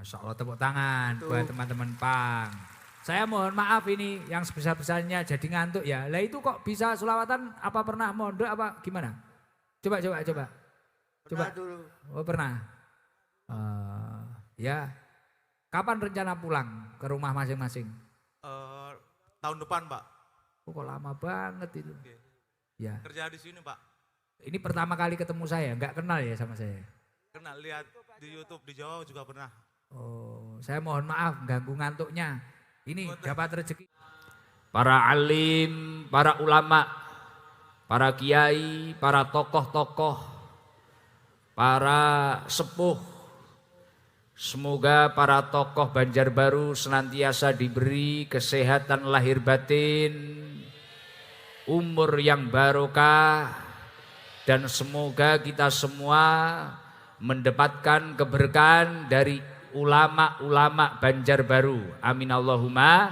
Masya Allah, tepuk tangan Itu. buat teman-teman Pang. Saya mohon maaf ini yang sebesar-besarnya jadi ngantuk ya. Lah itu kok bisa selawatan, apa pernah mondok apa gimana? Coba. Pernah dulu. Oh pernah. Ya. Kapan rencana pulang ke rumah masing-masing? Tahun depan Pak. Oh, kok lama banget itu. Oke. Ya. Kerja di sini Pak. Ini pertama kali ketemu saya, nggak kenal ya sama saya. Kenal lihat di YouTube di Jawa juga pernah. Oh, saya mohon maaf ganggu ngantuknya. Ini Betul. dapat rezeki. Para alim, para ulama, para kiai, para tokoh-tokoh, para sepuh. Semoga para tokoh Banjarbaru senantiasa diberi kesehatan lahir batin, umur yang barokah, dan semoga kita semua mendapatkan keberkahan dari ulama-ulama Banjarbaru. Amin Allahumma.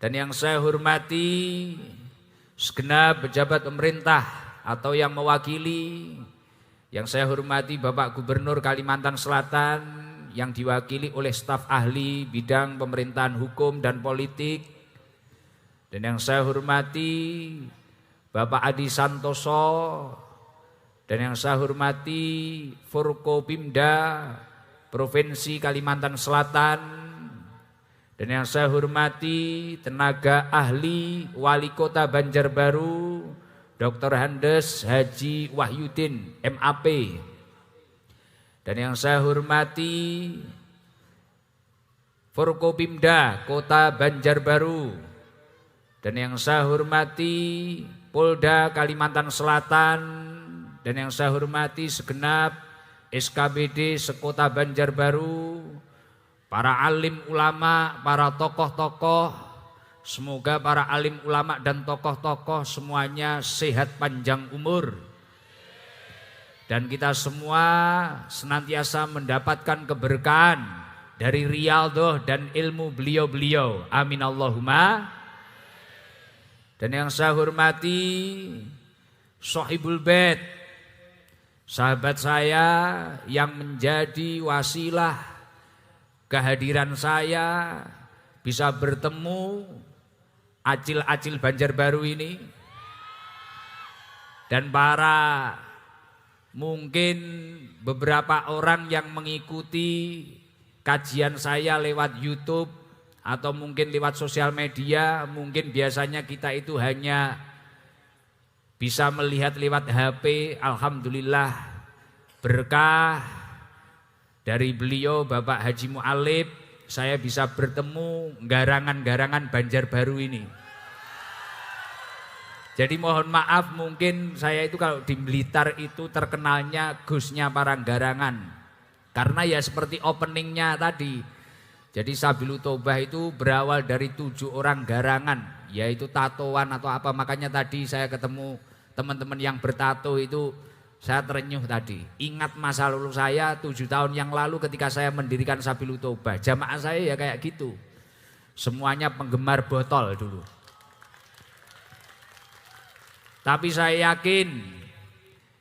Dan yang saya hormati segenap pejabat pemerintah atau yang mewakili, yang saya hormati Bapak Gubernur Kalimantan Selatan yang diwakili oleh staf ahli bidang pemerintahan hukum dan politik, dan yang saya hormati Bapak Adi Santoso, dan yang saya hormati Forkopimda Provinsi Kalimantan Selatan, dan yang saya hormati tenaga ahli Wali Kota Banjarbaru Dr. Handes Haji Wahyudin MAP, dan yang saya hormati Forkopimda Kota Banjarbaru, dan yang saya hormati Polda Kalimantan Selatan, dan yang saya hormati segenap SKBD sekota Banjarbaru, para alim ulama, para tokoh-tokoh. Semoga para alim ulama dan tokoh-tokoh semuanya sehat panjang umur, dan kita semua senantiasa mendapatkan keberkahan dari riyadhah dan ilmu beliau-beliau. Amin Allahumma. Dan yang saya hormati Sohibul Bait, sahabat saya yang menjadi wasilah kehadiran saya bisa bertemu acil-acil Banjarbaru ini, dan para mungkin beberapa orang yang mengikuti kajian saya lewat YouTube atau mungkin lewat sosial media. Mungkin biasanya kita itu hanya bisa melihat lewat HP. Alhamdulillah berkah dari beliau Bapak Haji Mu'alib, saya bisa bertemu garangan-garangan Banjarbaru ini. Jadi mohon maaf, mungkin saya itu kalau di Blitar itu terkenalnya Gusnya para garangan. Karena ya seperti openingnya tadi. Jadi Sabilu Tobah itu berawal dari 7 orang garangan, yaitu tatoan atau apa. Makanya tadi saya ketemu teman-teman yang bertato itu, saya terenyuh tadi. Ingat masa lalu saya 7 tahun yang lalu ketika saya mendirikan Sabilu Tobah. Jamaah saya ya kayak gitu. Semuanya penggemar botol dulu. Tapi saya yakin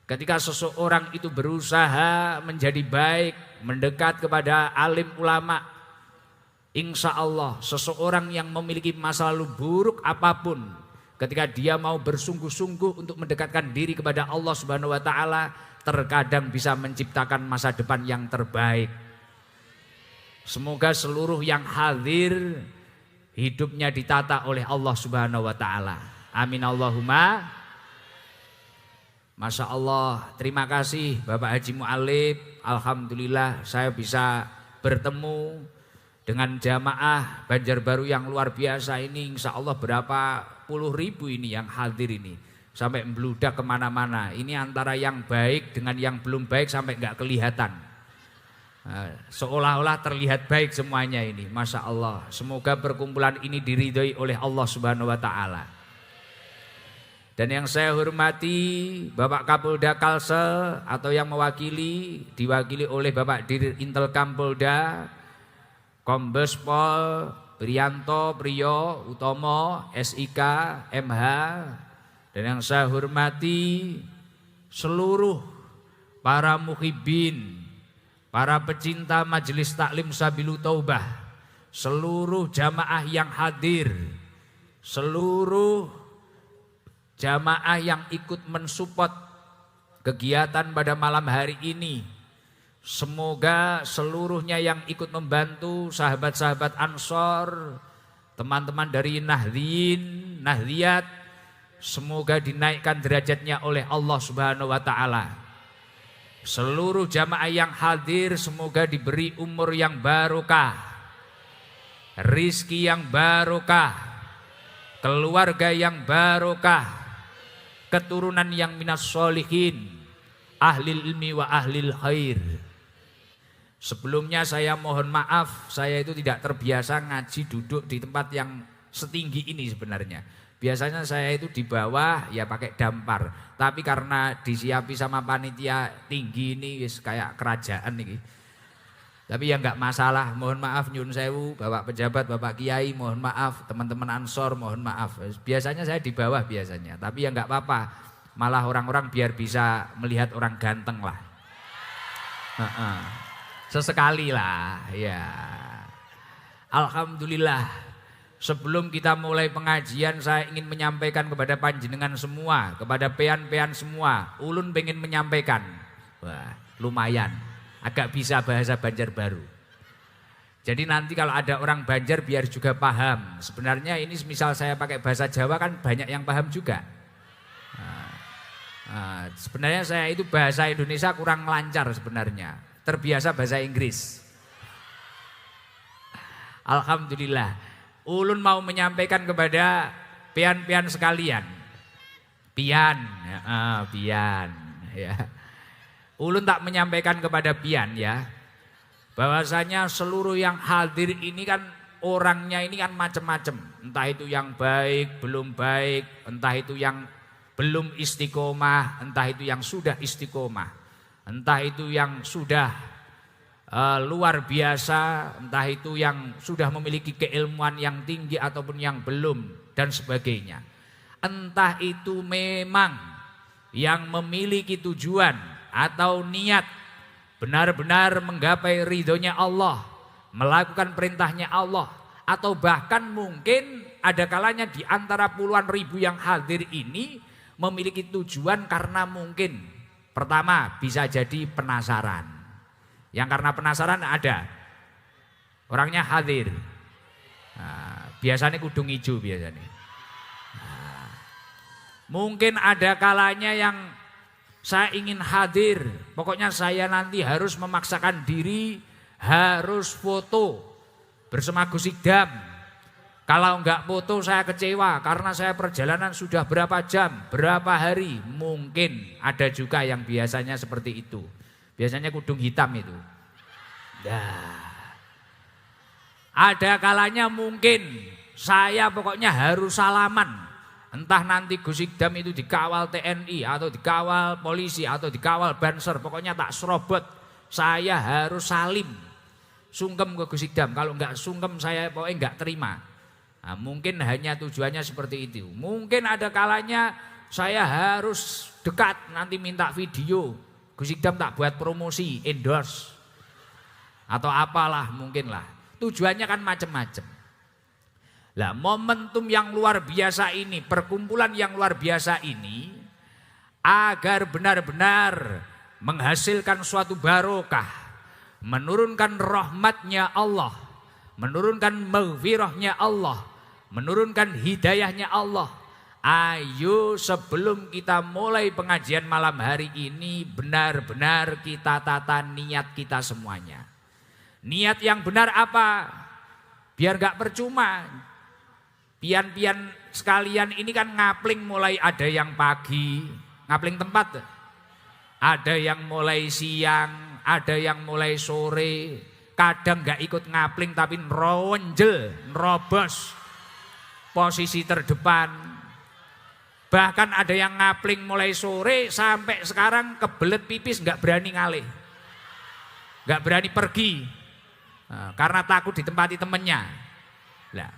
ketika seseorang itu berusaha menjadi baik, mendekat kepada alim ulama, insya Allah seseorang yang memiliki masa lalu buruk apapun, ketika dia mau bersungguh-sungguh untuk mendekatkan diri kepada Allah Subhanahu wa taala, terkadang bisa menciptakan masa depan yang terbaik. Semoga seluruh yang hadir hidupnya ditata oleh Allah Subhanahu wa taala. Amin Allahumma. Masya Allah, terima kasih Bapak Haji Mu'alib. Alhamdulillah saya bisa bertemu dengan jamaah Banjarbaru yang luar biasa ini. Insya Allah berapa puluh ribu ini yang hadir ini, sampai membludak kemana-mana. Ini antara yang baik dengan yang belum baik sampai nggak kelihatan. Seolah-olah terlihat baik semuanya ini. Masya Allah, semoga perkumpulan ini diridhoi oleh Allah Subhanahu wa taala. Dan yang saya hormati Bapak Kapolda Kalsel atau yang mewakili, diwakili oleh Bapak Dir Intelkam Polda, Kombes Pol Priyanto Priyo Utomo SIK MH, dan yang saya hormati seluruh para muhibbin, para pecinta Majelis Taklim Sabilu Taubah, seluruh jamaah yang hadir, seluruh jamaah yang ikut mensupport kegiatan pada malam hari ini. Semoga seluruhnya yang ikut membantu, sahabat-sahabat Ansor, teman-teman dari Nahdliyin, Nahdliyat, semoga dinaikkan derajatnya oleh Allah Subhanahu wa taala. Seluruh jamaah yang hadir semoga diberi umur yang barokah, rizki yang barokah, keluarga yang barokah, keturunan yang minas sholihin, ahlil ilmi wa ahlil khair. Sebelumnya saya mohon maaf, saya itu tidak terbiasa ngaji duduk di tempat yang setinggi ini sebenarnya. Biasanya saya itu di bawah ya pakai dampar. Tapi karena disiapi sama panitia tinggi ini kayak kerajaan ini. Tapi ya enggak masalah, mohon maaf nyun sewu, Bapak pejabat, Bapak Kiai, mohon maaf, teman-teman Ansor mohon maaf. Biasanya saya di bawah biasanya, tapi ya enggak apa-apa. Malah orang-orang biar bisa melihat orang ganteng lah. Sesekali lah ya. Alhamdulillah, sebelum kita mulai pengajian saya ingin menyampaikan kepada panjenengan semua, kepada pean-pean semua, ulun pengen menyampaikan. Wah, lumayan, agak bisa bahasa Banjarbaru. Jadi nanti kalau ada orang Banjar biar juga paham. Sebenarnya ini misal saya pakai bahasa Jawa kan banyak yang paham juga. Sebenarnya saya itu bahasa Indonesia kurang lancar sebenarnya. Terbiasa bahasa Inggris. Alhamdulillah. Ulun mau menyampaikan kepada pian-pian sekalian. Pian, ya. Ulun tak menyampaikan kepada pian ya. Bahwasanya seluruh yang hadir ini kan orangnya ini kan macam-macam. Entah itu yang baik, belum baik, entah itu yang belum istiqomah, entah itu yang sudah istiqomah. Entah itu yang sudah luar biasa, entah itu yang sudah memiliki keilmuan yang tinggi ataupun yang belum dan sebagainya. Entah itu memang yang memiliki tujuan atau niat benar-benar menggapai ridhonya Allah, melakukan perintahnya Allah, atau bahkan mungkin ada kalanya di antara puluhan ribu yang hadir ini memiliki tujuan karena mungkin pertama bisa jadi penasaran. Yang karena penasaran ada orangnya hadir. Biasanya kudung hijau biasanya. Mungkin ada kalanya yang saya ingin hadir. Pokoknya saya nanti harus memaksakan diri, harus foto bersama Gus Idam. Kalau enggak foto saya kecewa karena saya perjalanan sudah berapa jam, berapa hari. Mungkin ada juga yang biasanya seperti itu. Biasanya kudung hitam itu. Ada kalanya mungkin saya pokoknya harus salaman. Entah nanti Gus Idam itu dikawal TNI atau dikawal polisi atau dikawal Banser. Pokoknya tak serobot. Saya harus salim. Sungkem ke Gus Idam. Kalau enggak sungkem saya pokoknya enggak terima. Nah, mungkin hanya tujuannya seperti itu. Mungkin ada kalanya saya harus dekat nanti minta video. Gus Idam tak buat promosi, endorse. Atau apalah mungkin lah. Tujuannya kan macam-macam. Lah momentum yang luar biasa ini, perkumpulan yang luar biasa ini agar benar-benar menghasilkan suatu barokah, menurunkan rahmatnya Allah, menurunkan maghfirahnya Allah, menurunkan hidayahnya Allah. Ayo sebelum kita mulai pengajian malam hari ini benar-benar kita tata niat kita semuanya. Niat yang benar apa? Biar gak percuma. Pian-pian sekalian ini kan ngapling mulai ada yang pagi, ngapling tempat. Ada yang mulai siang, ada yang mulai sore. Kadang gak ikut ngapling tapi nronjel, nerobos posisi terdepan. Bahkan ada yang ngapling mulai sore sampai sekarang kebelet pipis gak berani ngalih. Gak berani pergi karena takut ditempati temennya. Lah,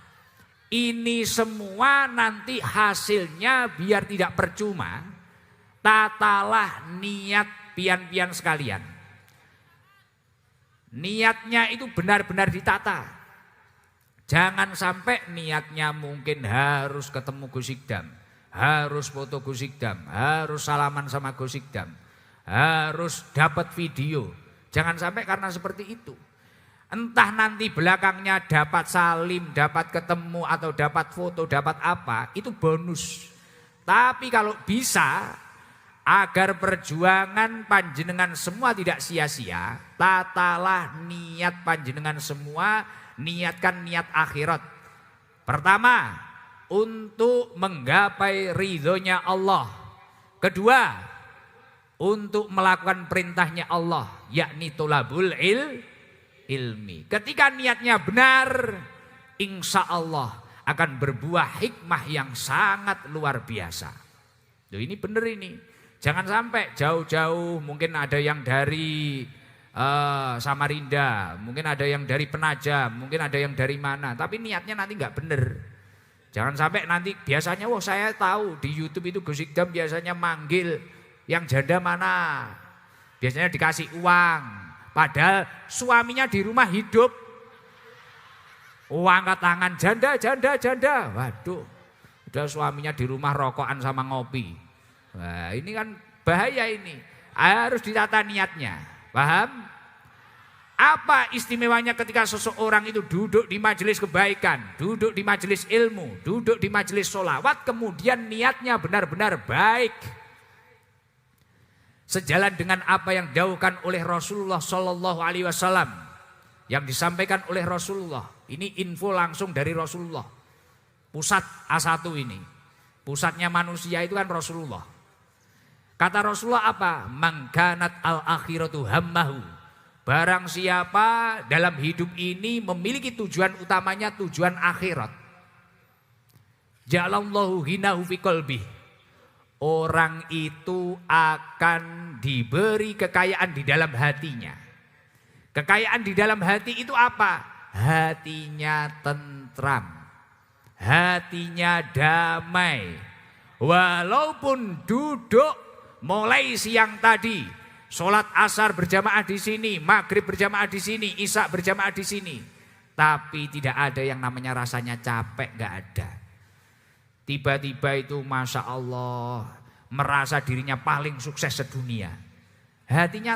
ini semua nanti hasilnya biar tidak percuma. Tatalah niat pian-pian sekalian. Niatnya itu benar-benar ditata. Jangan sampai niatnya mungkin harus ketemu Gus Ikdam, harus foto Gus Ikdam, harus salaman sama Gus Ikdam, harus dapat video. Jangan sampai karena seperti itu. Entah nanti belakangnya dapat salim, dapat ketemu atau dapat foto, dapat apa, itu bonus. Tapi kalau bisa agar perjuangan panjenengan semua tidak sia-sia, tatalah niat panjenengan semua, niatkan niat akhirat. Pertama, untuk menggapai ridhonya Allah. Kedua, untuk melakukan perintahnya Allah, yakni tolabul ilmi. Ketika niatnya benar, insya Allah akan berbuah hikmah yang sangat luar biasa. Loh, ini benar ini. Jangan sampai jauh-jauh, mungkin ada yang dari Samarinda, mungkin ada yang dari Penajam, mungkin ada yang dari mana, tapi niatnya nanti nggak benar. Jangan sampai nanti biasanya, wah saya tahu di YouTube itu Gus Ikdam biasanya manggil yang janda mana, biasanya dikasih uang, padahal suaminya di rumah hidup. Angkat tangan, janda. Waduh, udah suaminya di rumah rokokan sama ngopi. Wah, ini kan bahaya ini. Harus ditata niatnya. Paham? Apa istimewanya ketika seseorang itu duduk di majelis kebaikan, duduk di majelis ilmu, duduk di majelis sholawat, kemudian niatnya benar-benar baik. Sejalan dengan apa yang didhaukan oleh Rasulullah Shallallahu Alaihi Wasallam, yang disampaikan oleh Rasulullah. Ini info langsung dari Rasulullah. Pusat A1 ini, pusatnya manusia itu kan Rasulullah. Kata Rasulullah apa? Mangkanat al-akhiratu hammahu. Barang siapa dalam hidup ini memiliki tujuan utamanya tujuan akhirat, ja'alallahu ghinahu fi qalbih. Orang itu akan diberi kekayaan di dalam hatinya. Kekayaan di dalam hati itu apa? Hatinya tentram, hatinya damai. Walaupun duduk mulai siang tadi, sholat asar berjamaah di sini, maghrib berjamaah di sini, isya berjamaah di sini, tapi tidak ada yang namanya rasanya capek, gak ada. Tiba-tiba itu masya Allah merasa dirinya paling sukses sedunia. Hatinya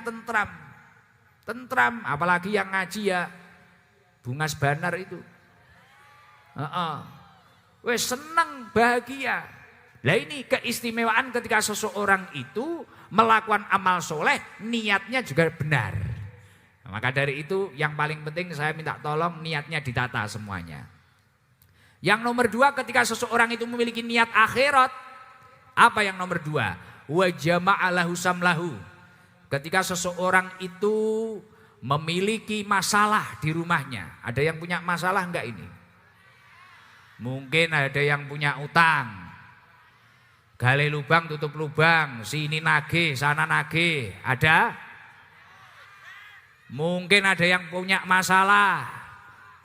tentram, apalagi yang ngaji ya Bungas Banar itu. Wes seneng, bahagia. Lah ini keistimewaan ketika seseorang itu melakukan amal soleh, niatnya juga benar. Maka dari itu yang paling penting saya minta tolong niatnya ditata semuanya. Yang nomor dua, ketika seseorang itu memiliki niat akhirat, apa yang nomor dua? Wa jama'alahu samlahu. Ketika seseorang itu memiliki masalah di rumahnya. Ada yang punya masalah enggak ini? Mungkin ada yang punya utang. Gali lubang tutup lubang, sini nagih, sana nagih. Ada? Mungkin ada yang punya masalah,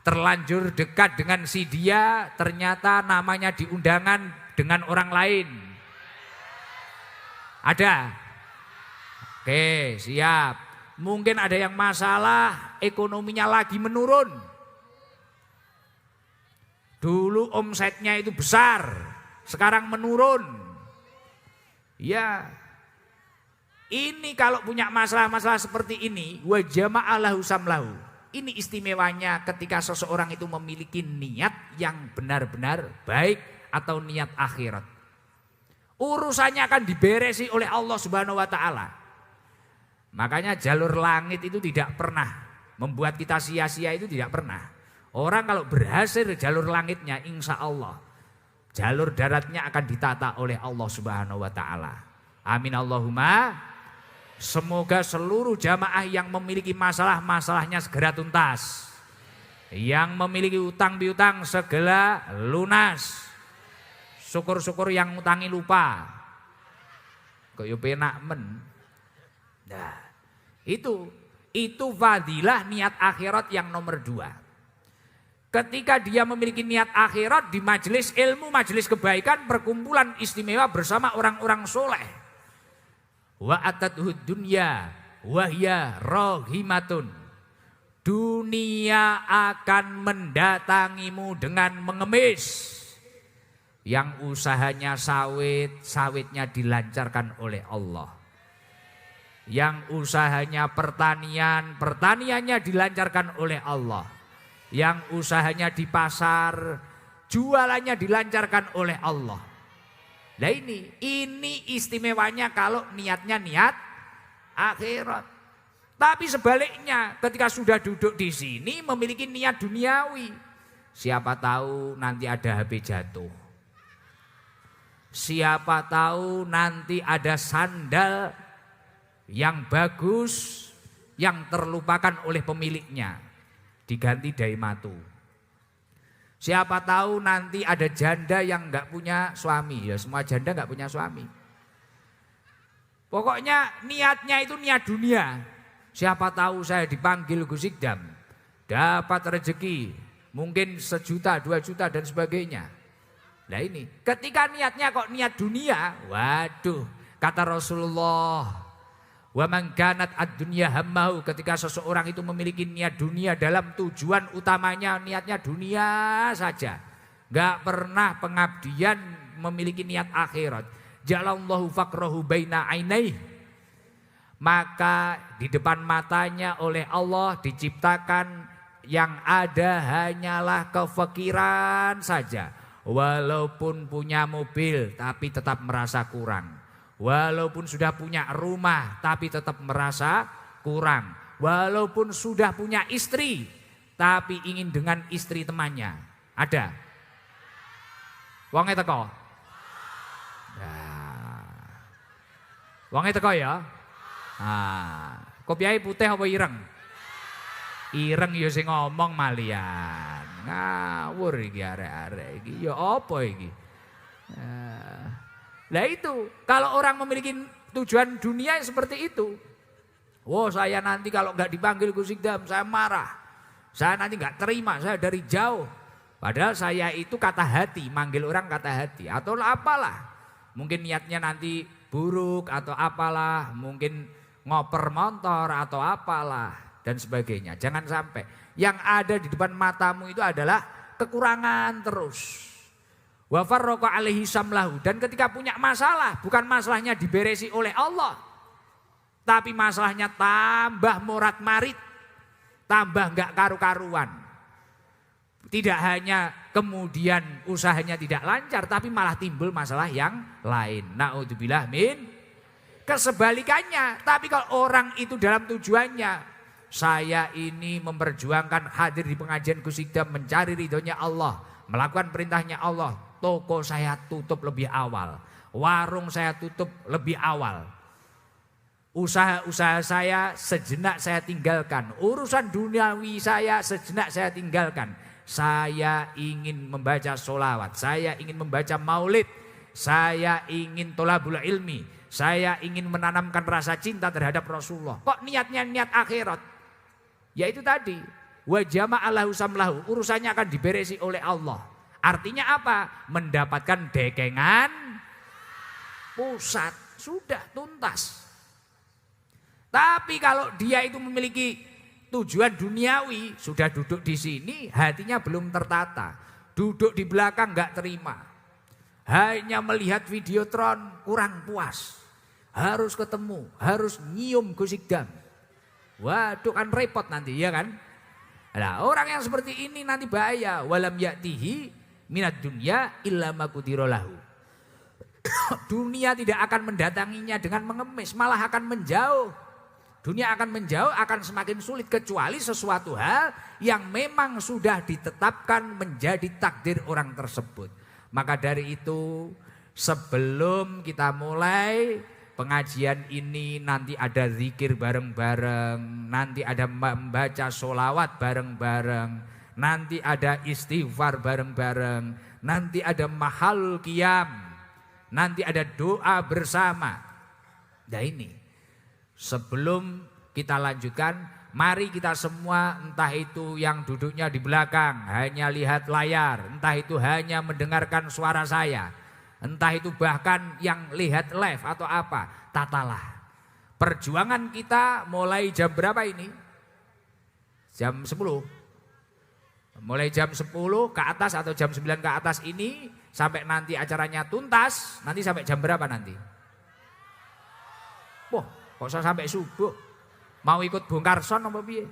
terlanjur dekat dengan si dia, ternyata namanya di undangan dengan orang lain. Ada? Oke, siap. Mungkin ada yang masalah, ekonominya lagi menurun. Dulu omsetnya itu besar, sekarang menurun. Ya, ini kalau punya masalah-masalah seperti ini, wa jama'alahu samlahu. Ini istimewanya ketika seseorang itu memiliki niat yang benar-benar baik atau niat akhirat. Urusannya akan diberesi oleh Allah Subhanahu wa taala. Makanya jalur langit itu tidak pernah membuat kita sia-sia, itu tidak pernah. Orang kalau berhasil jalur langitnya, insya Allah jalur daratnya akan ditata oleh Allah Subhanahu wa taala. Amin Allahumma. Semoga seluruh jamaah yang memiliki masalah-masalahnya segera tuntas. Yang memiliki utang piutang segera lunas. Syukur-syukur yang ngutangi lupa. Kok yo penak men. Nah, itu fadilah niat akhirat yang nomor dua. Ketika dia memiliki niat akhirat di majelis ilmu, majelis kebaikan, perkumpulan istimewa bersama orang-orang soleh. Wa atatuhud dunya wa hiya rahimatun. Dunia akan mendatangimu dengan mengemis. Yang usahanya sawit, sawitnya dilancarkan oleh Allah. Yang usahanya pertanian, pertaniannya dilancarkan oleh Allah. Yang usahanya di pasar, jualannya dilancarkan oleh Allah. Nah ini istimewanya kalau niatnya niat akhirat. Tapi sebaliknya ketika sudah duduk di sini memiliki niat duniawi. Siapa tahu nanti ada HP jatuh. Siapa tahu nanti ada sandal yang bagus yang terlupakan oleh pemiliknya diganti daimatu. Siapa tahu nanti ada janda yang enggak punya suami. Ya semua janda enggak punya suami. Pokoknya niatnya itu niat dunia. Siapa tahu saya dipanggil Gus Ikdam, dapat rezeki mungkin 1 juta, 2 juta dan sebagainya. Nah ini ketika niatnya kok niat dunia, waduh kata Rasulullah, wa man kanat ad-dunya hammahu, ketika seseorang itu memiliki niat dunia dalam tujuan utamanya niatnya dunia saja, enggak pernah pengabdian memiliki niat akhirat, jalallahu faqrahu baina ainaihi, maka di depan matanya oleh Allah diciptakan yang ada hanyalah kefakiran saja. Walaupun punya mobil tapi tetap merasa kurang. Walaupun sudah punya rumah tapi tetap merasa kurang. Walaupun sudah punya istri tapi ingin dengan istri temannya. Ada? Wonge teko? Nah. Wonge teko ya? Nah, kopiahe putih apa ireng? Ireng ya sing ngomong malian. Ngawur iki arek-arek iki. Ya apa iki? Nah itu, kalau orang memiliki tujuan dunia seperti itu. Oh saya nanti kalau enggak dipanggil Gus Ikdam saya marah. Saya nanti enggak terima, saya dari jauh. Padahal saya itu kata hati, manggil orang kata hati. Atau apalah. Mungkin niatnya nanti buruk atau apalah. Mungkin ngoper motor atau apalah. Dan sebagainya. Jangan sampai yang ada di depan matamu itu adalah kekurangan terus. Wa farraqa alaihi samlahu, dan ketika punya masalah bukan masalahnya diberesi oleh Allah. Tapi masalahnya tambah morat-marit, tambah enggak karu-karuan. Tidak hanya kemudian usahanya tidak lancar tapi malah timbul masalah yang lain. Naudzubillah min. Kesebalikannya, tapi kalau orang itu dalam tujuannya, saya ini memperjuangkan hadir di pengajian Gus Ikdam mencari ridhonya Allah, melakukan perintahnya Allah. Toko saya tutup lebih awal, warung saya tutup lebih awal. Usaha-usaha saya sejenak saya tinggalkan, urusan duniawi saya sejenak saya tinggalkan. Saya ingin membaca sholawat, saya ingin membaca maulid, saya ingin tolabul ilmi, saya ingin menanamkan rasa cinta terhadap Rasulullah. Kok niatnya niat akhirat? Yaitu tadi, wa jama'alahu samlahu, urusannya akan diberesi oleh Allah. Artinya apa? Mendapatkan dekengan pusat, sudah tuntas. Tapi kalau dia itu memiliki tujuan duniawi, sudah duduk di sini, hatinya belum tertata. Duduk di belakang enggak terima. Hanya melihat videotron kurang puas. Harus ketemu, harus nyium Gus Ikdam. Waduh kan repot nanti ya kan. Nah, orang yang seperti ini nanti bahaya. Walam ya'tihi minad dunya illa ma qudira lahu. Dunia tidak akan mendatanginya dengan mengemis, malah akan menjauh. Dunia akan menjauh, akan semakin sulit kecuali sesuatu hal yang memang sudah ditetapkan menjadi takdir orang tersebut. Maka dari itu sebelum kita mulai pengajian ini, nanti ada zikir bareng-bareng, nanti ada membaca sholawat bareng-bareng, nanti ada istighfar bareng-bareng, nanti ada mahal qiyam, nanti ada doa bersama. Nah ini, sebelum kita lanjutkan, mari kita semua, entah itu yang duduknya di belakang hanya lihat layar, entah itu hanya mendengarkan suara saya, entah itu bahkan yang lihat live atau apa, tatalah. Perjuangan kita mulai jam berapa ini? Jam 10. Mulai jam 10 ke atas atau jam 9 ke atas ini sampai nanti acaranya tuntas, nanti sampai jam berapa nanti? Wah, kok sampai subuh? Mau ikut bongkar son apa piye?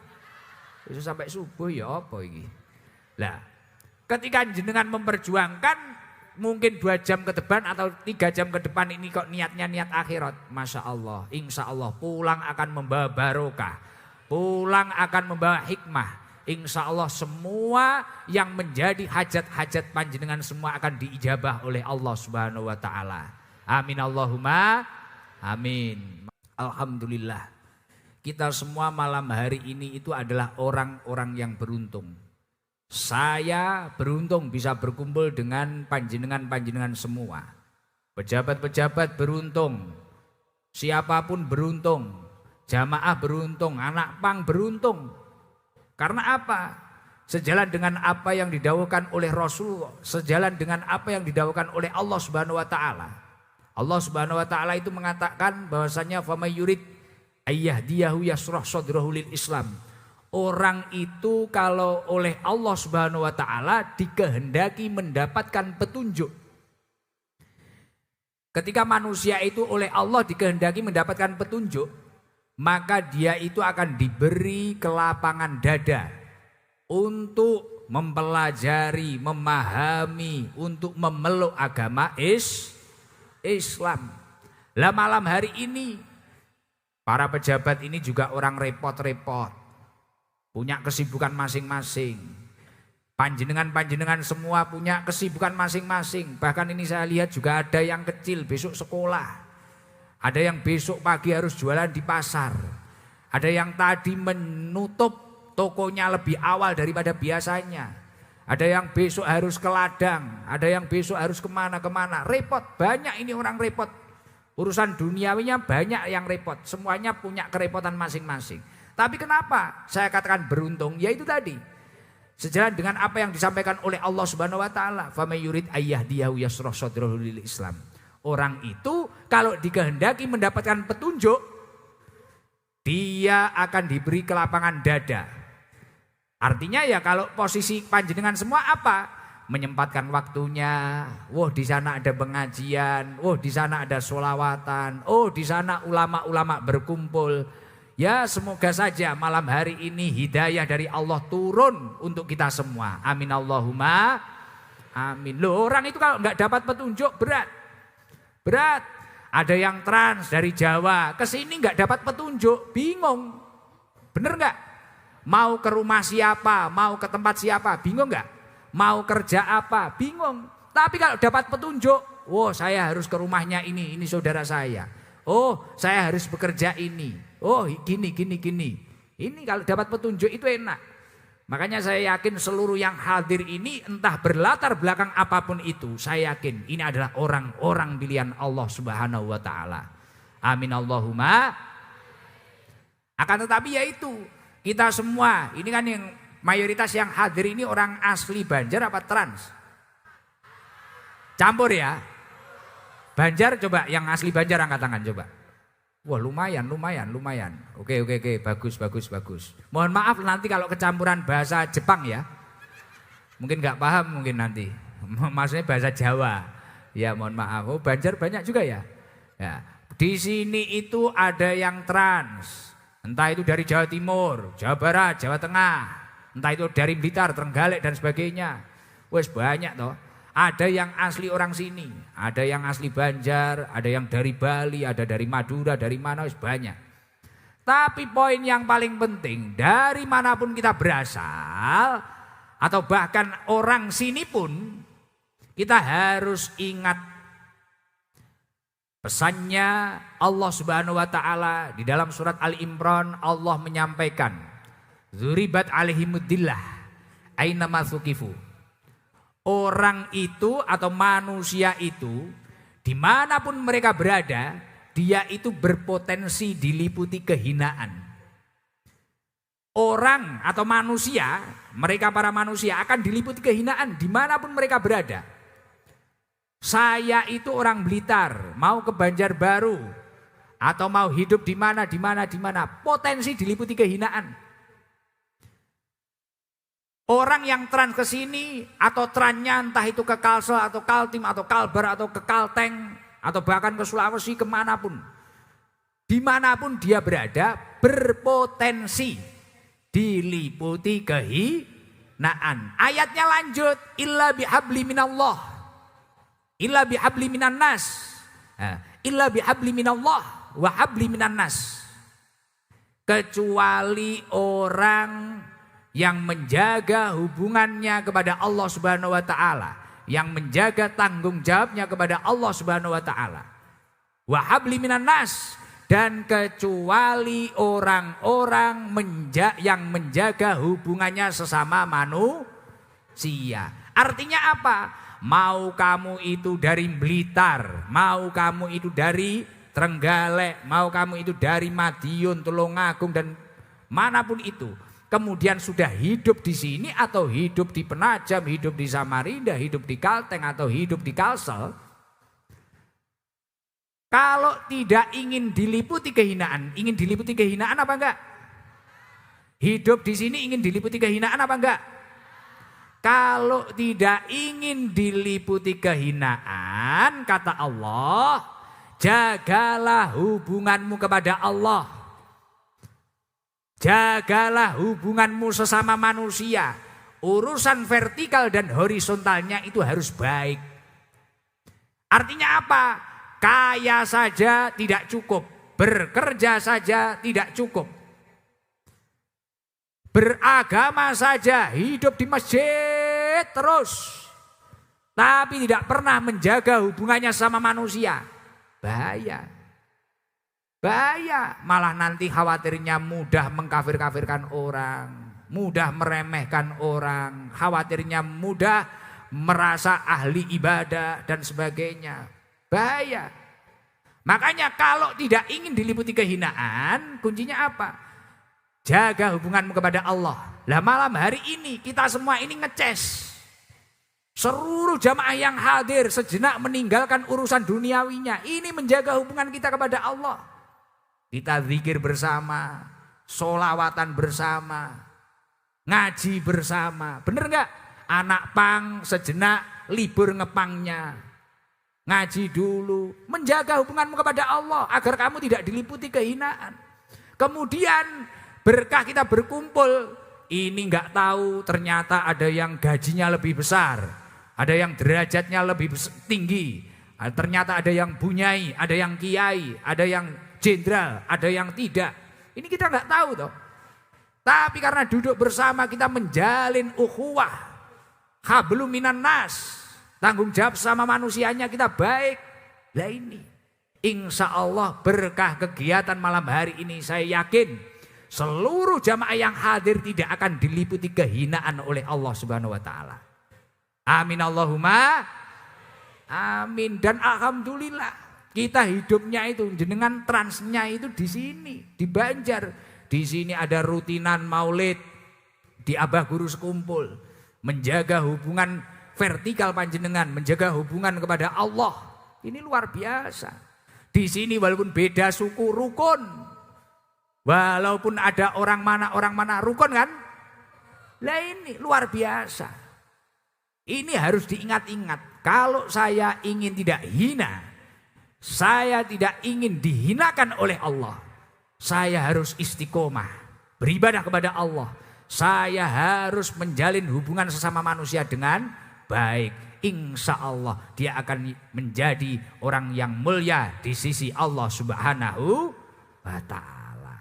Bisa sampai subuh ya apa iki? Lah, ketika jenengan memperjuangkan mungkin 2 jam ke depan atau 3 jam ke depan ini kok niatnya niat akhirat. Masya Allah, insya Allah pulang akan membawa barokah. Pulang akan membawa hikmah. Insya Allah semua yang menjadi hajat-hajat panjenengan semua akan diijabah oleh Allah Subhanahu wa taala. Amin Allahumma amin. Alhamdulillah. Kita semua malam hari ini itu adalah orang-orang yang beruntung. Saya beruntung bisa berkumpul dengan panjenengan-panjenengan semua. Pejabat-pejabat beruntung. Siapapun beruntung. Jamaah beruntung, anak pang beruntung. Karena apa? Sejalan dengan apa yang didawuhkan oleh Rasulullah, sejalan dengan apa yang didawuhkan oleh Allah Subhanahu wa taala. Allah Subhanahu wa taala itu mengatakan bahwasanya famay yurid ayyahdiyahu yasrah sadrahu lil Islam. Orang itu kalau oleh Allah Subhanahu wa taala dikehendaki mendapatkan petunjuk. Ketika manusia itu oleh Allah dikehendaki mendapatkan petunjuk, maka dia itu akan diberi kelapangan dada untuk mempelajari, memahami, untuk memeluk agama Islam. Lah malam hari ini para pejabat ini juga orang repot-repot. Punya kesibukan masing-masing. Panjenengan-panjenengan semua punya kesibukan masing-masing. Bahkan ini saya lihat juga ada yang kecil besok sekolah. Ada yang besok pagi harus jualan di pasar. Ada yang tadi menutup tokonya lebih awal daripada biasanya. Ada yang besok harus ke ladang. Ada yang besok harus kemana-kemana. Repot, banyak ini orang repot. Urusan duniawinya banyak yang repot. Semuanya punya kerepotan masing-masing. Tapi kenapa saya katakan beruntung? Yaitu tadi. Sejalan dengan apa yang disampaikan oleh Allah Subhanahu wa taala, "Famay yurid ayyahdiyahu yasrah sadrahu lil Islam." Orang itu kalau dikehendaki mendapatkan petunjuk, dia akan diberi kelapangan dada. Artinya ya kalau posisi panjenengan semua apa? Menyempatkan waktunya. Wah, di sana ada pengajian, wah di sana ada sholawatan, oh di sana ulama-ulama berkumpul. Ya semoga saja malam hari ini hidayah dari Allah turun untuk kita semua. Amin Allahumma amin. Loh, orang itu kalau nggak dapat petunjuk berat. Ada yang trans dari Jawa ke sini nggak dapat petunjuk, bingung. Bener nggak? Mau ke rumah siapa, mau ke tempat siapa, bingung nggak? Mau kerja apa, bingung. Tapi kalau dapat petunjuk, oh saya harus ke rumahnya ini saudara saya. Oh saya harus bekerja ini. Oh gini. Ini kalau dapat petunjuk itu enak. Makanya saya yakin seluruh yang hadir ini entah berlatar belakang apapun itu. Saya yakin ini adalah orang-orang pilihan Allah Subhanahu wa ta'ala. Amin Allahumma. Akan tetapi yaitu kita semua. Ini kan yang mayoritas yang hadir ini orang asli Banjar apa trans? Campur ya. Banjar coba yang asli Banjar angkat tangan coba. Wah lumayan. Oke, bagus. Mohon maaf nanti kalau kecampuran bahasa Jepang ya. Mungkin nggak paham mungkin nanti. Maksudnya bahasa Jawa. Ya mohon maaf. Oh Banjar banyak juga ya. Ya. Di sini itu ada yang trans. Entah itu dari Jawa Timur, Jawa Barat, Jawa Tengah. Entah itu dari Blitar, Trenggalek dan sebagainya. Wes banyak toh. Ada yang asli orang sini, ada yang asli Banjar, ada yang dari Bali, ada dari Madura, dari mana wis banyak. Tapi poin yang paling penting, dari manapun kita berasal atau bahkan orang sini pun kita harus ingat pesannya Allah Subhanahu wa taala di dalam surat Ali Imran. Allah menyampaikan, "Dzuribat alaihimudillah aina masukifu." Orang itu atau manusia itu dimanapun mereka berada, dia itu berpotensi diliputi kehinaan. Orang atau manusia, mereka para manusia akan diliputi kehinaan dimanapun mereka berada. Saya itu orang Blitar, mau ke Banjarbaru atau mau hidup di mana, potensi diliputi kehinaan. Orang yang trans ke sini atau trannya entah itu ke Kalsel atau Kaltim atau Kalbar atau ke Kalteng atau bahkan ke Sulawesi kemanapun. Dimanapun dia berada berpotensi diliputi kehinaan. Ayatnya lanjut, illa bihabli minallah, illa bihabli minan nas, illa bihabli minallah wa habli minan nas. Kecuali orang yang menjaga hubungannya kepada Allah Subhanahu wa taala, yang menjaga tanggung jawabnya kepada Allah Subhanahu wa taala. Wa habli minan nas, dan kecuali orang-orang yang menjaga hubungannya sesama manusia. Artinya apa? Mau kamu itu dari Blitar, mau kamu itu dari Trenggalek, mau kamu itu dari Madiun, Tulungagung dan manapun itu. Kemudian sudah hidup di sini atau hidup di Penajam, hidup di Samarinda, hidup di Kalteng atau hidup di Kalsel. Kalau tidak ingin diliputi kehinaan, ingin diliputi kehinaan apa enggak? Hidup di sini ingin diliputi kehinaan apa enggak? Kalau tidak ingin diliputi kehinaan, kata Allah, jagalah hubunganmu kepada Allah. Jagalah hubunganmu sesama manusia. Urusan vertikal dan horizontalnya itu harus baik. Artinya apa? Kaya saja tidak cukup, bekerja saja tidak cukup, beragama saja, hidup di masjid terus, tapi tidak pernah menjaga hubungannya sama manusia. Bahaya. Bahaya, malah nanti khawatirnya mudah mengkafir-kafirkan orang, mudah meremehkan orang, khawatirnya mudah merasa ahli ibadah dan sebagainya. Bahaya. Makanya kalau tidak ingin diliputi kehinaan, kuncinya apa? Jaga hubunganmu kepada Allah. Lah malam hari ini kita semua ini ngeces. Seluruh jamaah yang hadir sejenak meninggalkan urusan duniawinya. Ini menjaga hubungan kita kepada Allah. Kita zikir bersama, sholawatan bersama, ngaji bersama. Bener gak? Anak pang sejenak libur ngepangnya. Ngaji dulu, menjaga hubunganmu kepada Allah agar kamu tidak diliputi kehinaan. Kemudian berkah kita berkumpul, ini gak tahu ternyata ada yang gajinya lebih besar, ada yang derajatnya lebih tinggi, ternyata ada yang bunyai, ada yang kiai, ada yang jenderal, ada yang tidak. Ini kita nggak tahu toh. Tapi karena duduk bersama kita menjalin ukhuwah, hablum minan nas, tanggung jawab sama manusianya kita baik. Lah ini, insya Allah berkah kegiatan malam hari ini saya yakin seluruh jamaah yang hadir tidak akan diliputi kehinaan oleh Allah Subhanahu wa taala. Amin Allahumma amin. Dan alhamdulillah kita hidupnya itu jenengan transnya itu di sini, di Banjar. Di sini ada rutinan maulid, di Abah Guru Sekumpul, menjaga hubungan vertikal panjenengan, menjaga hubungan kepada Allah. Ini luar biasa. Di sini walaupun beda suku rukun. Walaupun ada orang mana rukun kan? Lah ini luar biasa. Ini harus diingat-ingat. Kalau saya ingin tidak hina, saya tidak ingin dihinakan oleh Allah, saya harus istiqomah, beribadah kepada Allah. Saya harus menjalin hubungan sesama manusia dengan baik. Insya Allah dia akan menjadi orang yang mulia di sisi Allah Subhanahu wa ta'ala.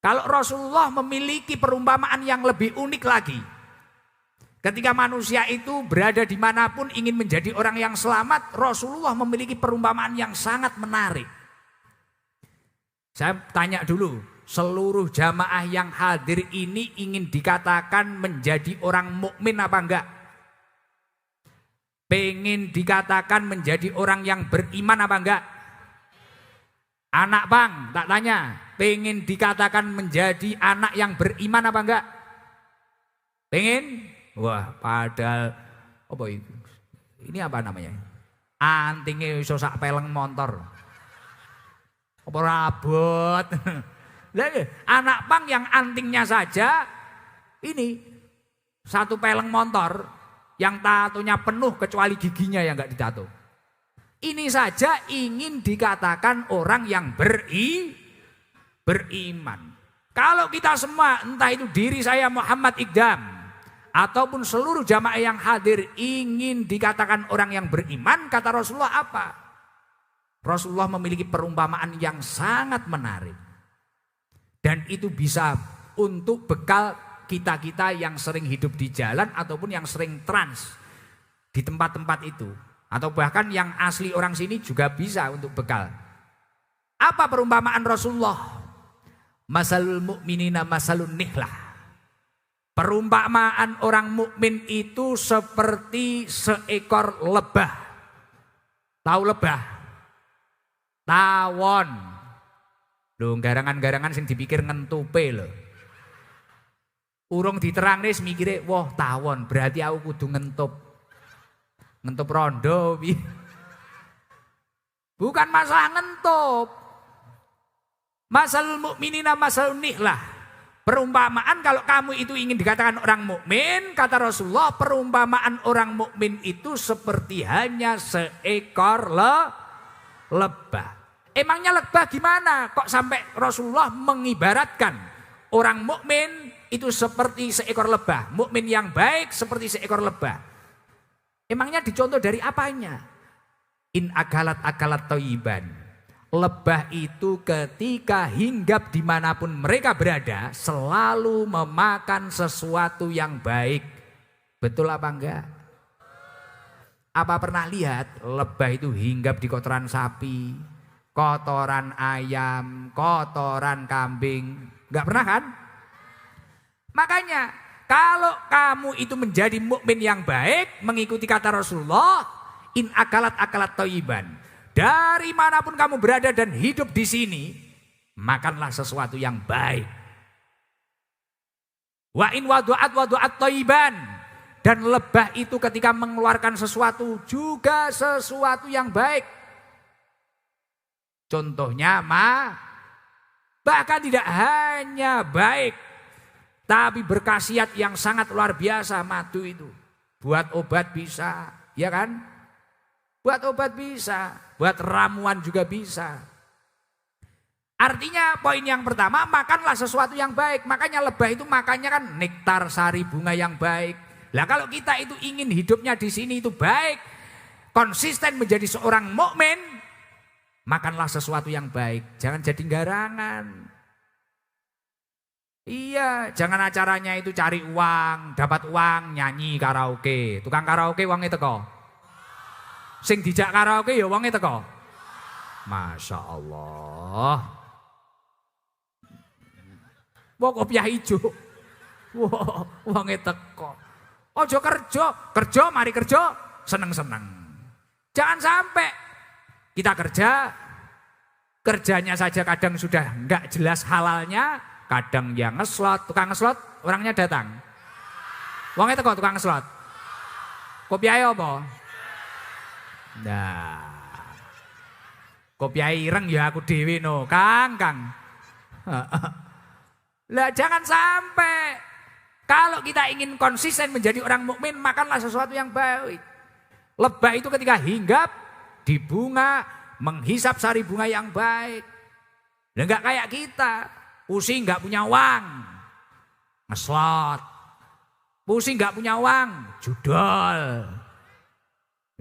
Kalau Rasulullah memiliki perumpamaan yang lebih unik lagi. Ketika manusia itu berada dimanapun ingin menjadi orang yang selamat, Rasulullah memiliki perumpamaan yang sangat menarik. Saya tanya dulu, seluruh jamaah yang hadir ini ingin dikatakan menjadi orang mukmin apa enggak? Pengen dikatakan menjadi orang yang beriman apa enggak? Anak bang, tak tanya, pengen dikatakan menjadi anak yang beriman apa enggak? Pengen? Wah, padahal apa itu? Ini apa namanya? Antingnya iso sak peleng motor. Apa rabot? Anak pang yang antingnya saja ini Satu peleng motor yang tatonya penuh kecuali giginya yang enggak ditato. Ini saja ingin dikatakan orang yang beriman. Kalau kita semua, entah itu diri saya Muhammad Iqdam ataupun seluruh jamaah yang hadir ingin dikatakan orang yang beriman, kata Rasulullah apa? Rasulullah memiliki perumpamaan yang sangat menarik. Dan itu bisa untuk bekal kita-kita yang sering hidup di jalan ataupun yang sering trans di tempat-tempat itu. Atau bahkan yang asli orang sini juga bisa untuk bekal. Apa perumpamaan Rasulullah? Masalul mu'minina masalun nihlah. Perumpamaan orang mukmin itu seperti seekor lebah. Tahu lebah? Tawon. Loh, garangan-garangan sing dipikir ngentupe lho. Urung diterang nih mikire, wah tawon berarti aku kudu ngentup. Ngentup rondo. Bukan masalah ngentup. Masalul mukminina masalun nihlah. Perumpamaan kalau kamu itu ingin dikatakan orang mukmin, kata Rasulullah, perumpamaan orang mukmin itu seperti hanya seekor lebah. Emangnya lebah gimana? Kok sampai Rasulullah mengibaratkan orang mukmin itu seperti seekor lebah, mukmin yang baik seperti seekor lebah. Emangnya dicontoh dari apanya? In akalat toyiban. Lebah itu ketika hinggap dimanapun mereka berada selalu memakan sesuatu yang baik. Betul apa enggak? Apa pernah lihat lebah itu hinggap di kotoran sapi, kotoran ayam, kotoran kambing? Enggak pernah kan? Makanya kalau kamu itu menjadi mukmin yang baik, mengikuti kata Rasulullah, in akalat toyiban. Dari manapun kamu berada dan hidup di sini, makanlah sesuatu yang baik. Wa in wadu'at toyiban. Dan lebah itu ketika mengeluarkan sesuatu juga sesuatu yang baik. Contohnya bahkan tidak hanya baik, tapi berkhasiat yang sangat luar biasa madu itu. Buat obat bisa, ya kan? Buat obat bisa, buat ramuan juga bisa. Artinya poin yang pertama, makanlah sesuatu yang baik. Makanya lebah itu makannya kan nektar sari bunga yang baik. Lah kalau kita itu ingin hidupnya di sini itu baik, konsisten menjadi seorang mukmin, makanlah sesuatu yang baik. Jangan jadi garangan. Iya, jangan acaranya itu cari uang, dapat uang, nyanyi karaoke. Tukang karaoke uangnya teko. Sing dijak karaoke ya uangnya teko. Masya Allah. Wah kopiah hijau. Wah uangnya teko. Ojo kerja mari kerja, seneng-seneng. Jangan sampai kita kerjanya saja kadang sudah enggak jelas halalnya, kadang yang ngeslot, tukang ngeslot orangnya datang. Uangnya teko tukang ngeslot. Kopiah apa? Nah, kopiah ireng ya aku dewi no, Kang. Lah jangan sampai kalau kita ingin konsisten menjadi orang mukmin, makanlah sesuatu yang baik. Lebah itu ketika hinggap di bunga, menghisap sari bunga yang baik. Lah enggak kayak kita, pusing enggak punya uang, ngeslot. Pusing enggak punya uang, judol.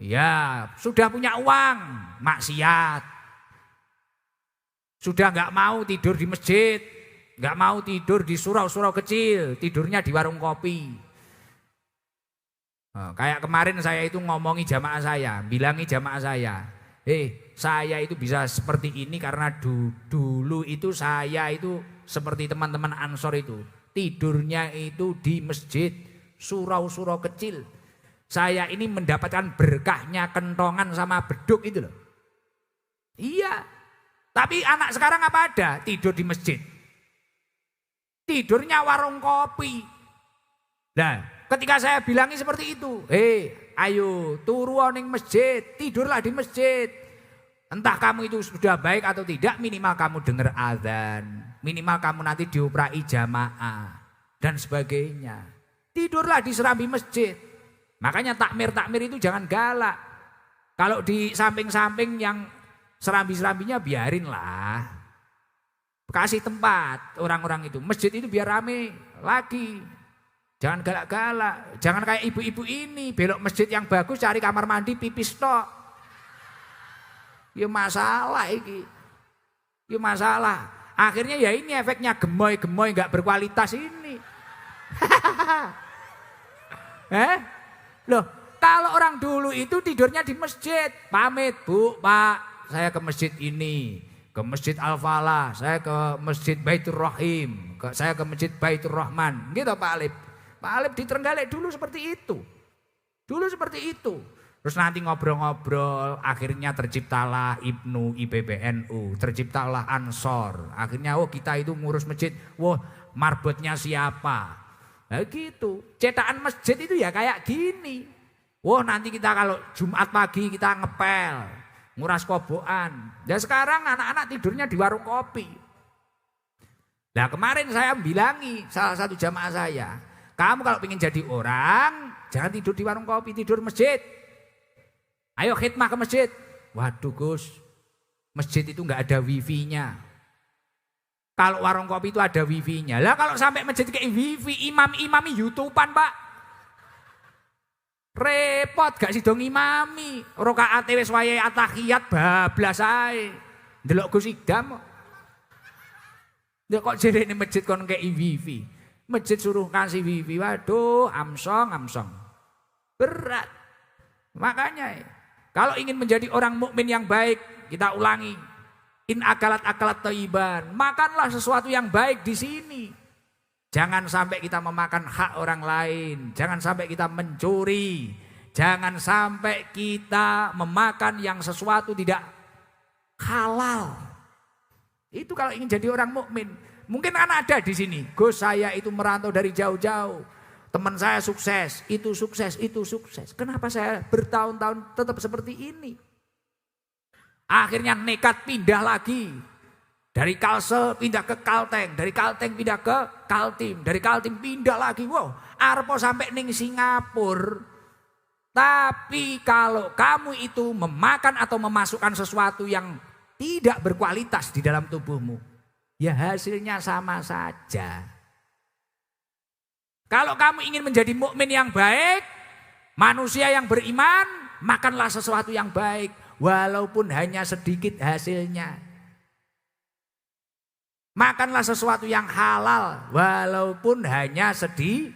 Ya, sudah punya uang, maksiat. Sudah enggak mau tidur di masjid, enggak mau tidur di surau-surau kecil, tidurnya di warung kopi. Kayak kemarin saya itu ngomongi jamaah saya, bilangi jamaah saya, saya itu bisa seperti ini karena dulu itu saya itu seperti teman-teman Ansor itu, tidurnya itu di masjid, surau-surau kecil. Saya ini mendapatkan berkahnya kentongan sama beduk itu loh. Iya, tapi anak sekarang apa ada? Tidur di masjid. Tidurnya warung kopi. Nah, ketika saya bilangi seperti itu, ayo turu ning masjid, tidurlah di masjid. Entah kamu itu sudah baik atau tidak, minimal kamu dengar azan, minimal kamu nanti diuprai jamaah dan sebagainya. Tidurlah di serambi masjid. Makanya takmir-takmir itu jangan galak. Kalau di samping-samping yang serambi-serambinya biarinlah. Kasih tempat orang-orang itu. Masjid itu biar rame lagi. Jangan galak-galak. Jangan kayak ibu-ibu ini. Belok masjid yang bagus cari kamar mandi pipis tok. Ya masalah iki. Ya masalah. Akhirnya ya ini efeknya gemoy-gemoy gak berkualitas ini. Loh, kalau orang dulu itu tidurnya di masjid. Pamit, Bu, Pak, saya ke masjid ini. Ke masjid Al-Falah, saya ke masjid Baitur Rahim. Saya ke masjid Baitur Rahman. Gitu Pak Alip. Pak Alip di Trenggalek dulu seperti itu. Dulu seperti itu. Terus nanti ngobrol-ngobrol, akhirnya terciptalah IPNU, IPBNU, terciptalah Ansor. Akhirnya kita itu ngurus masjid, marbotnya siapa? Nah gitu, cetakan masjid itu ya kayak gini. Nanti kita kalau Jumat pagi kita ngepel, nguras kobokan. Dan sekarang anak-anak tidurnya di warung kopi. Nah kemarin saya bilangi salah satu jamaah saya, kamu kalau ingin jadi orang, jangan tidur di warung kopi, tidur masjid. Ayo khidmah ke masjid. Waduh Gus, masjid itu enggak ada wifi-nya. Kalau warung kopi itu ada wifi-nya. Lah kalau sampai masjid kayak wifi, imam-imami YouTubean Pak. Repot gak sih dong imami. Rokaat wis wayahe atahiyat bablas ae. Ndelok Gus Idam. Kok jerene masjid kon kayak wifi. Masjid suruh kasih wifi. Waduh, amsong. Berat. Makanya kalau ingin menjadi orang mukmin yang baik, kita ulangi. In akalat thayyiban, makanlah sesuatu yang baik di sini. Jangan sampai kita memakan hak orang lain, jangan sampai kita mencuri, jangan sampai kita memakan yang sesuatu tidak halal. Itu kalau ingin jadi orang mukmin. Mungkin kan ada di sini, Gus saya itu merantau dari jauh-jauh. Teman saya sukses, itu sukses, itu sukses. Kenapa saya bertahun-tahun tetap seperti ini? Akhirnya nekat pindah lagi. Dari Kalsel pindah ke Kalteng, dari Kalteng pindah ke Kaltim, dari Kaltim pindah lagi. Arpo sampai ning Singapura. Tapi kalau kamu itu memakan atau memasukkan sesuatu yang tidak berkualitas di dalam tubuhmu, ya hasilnya sama saja. Kalau kamu ingin menjadi mukmin yang baik, manusia yang beriman, makanlah sesuatu yang baik, walaupun hanya sedikit hasilnya. Makanlah sesuatu yang halal, walaupun hanya sedikit.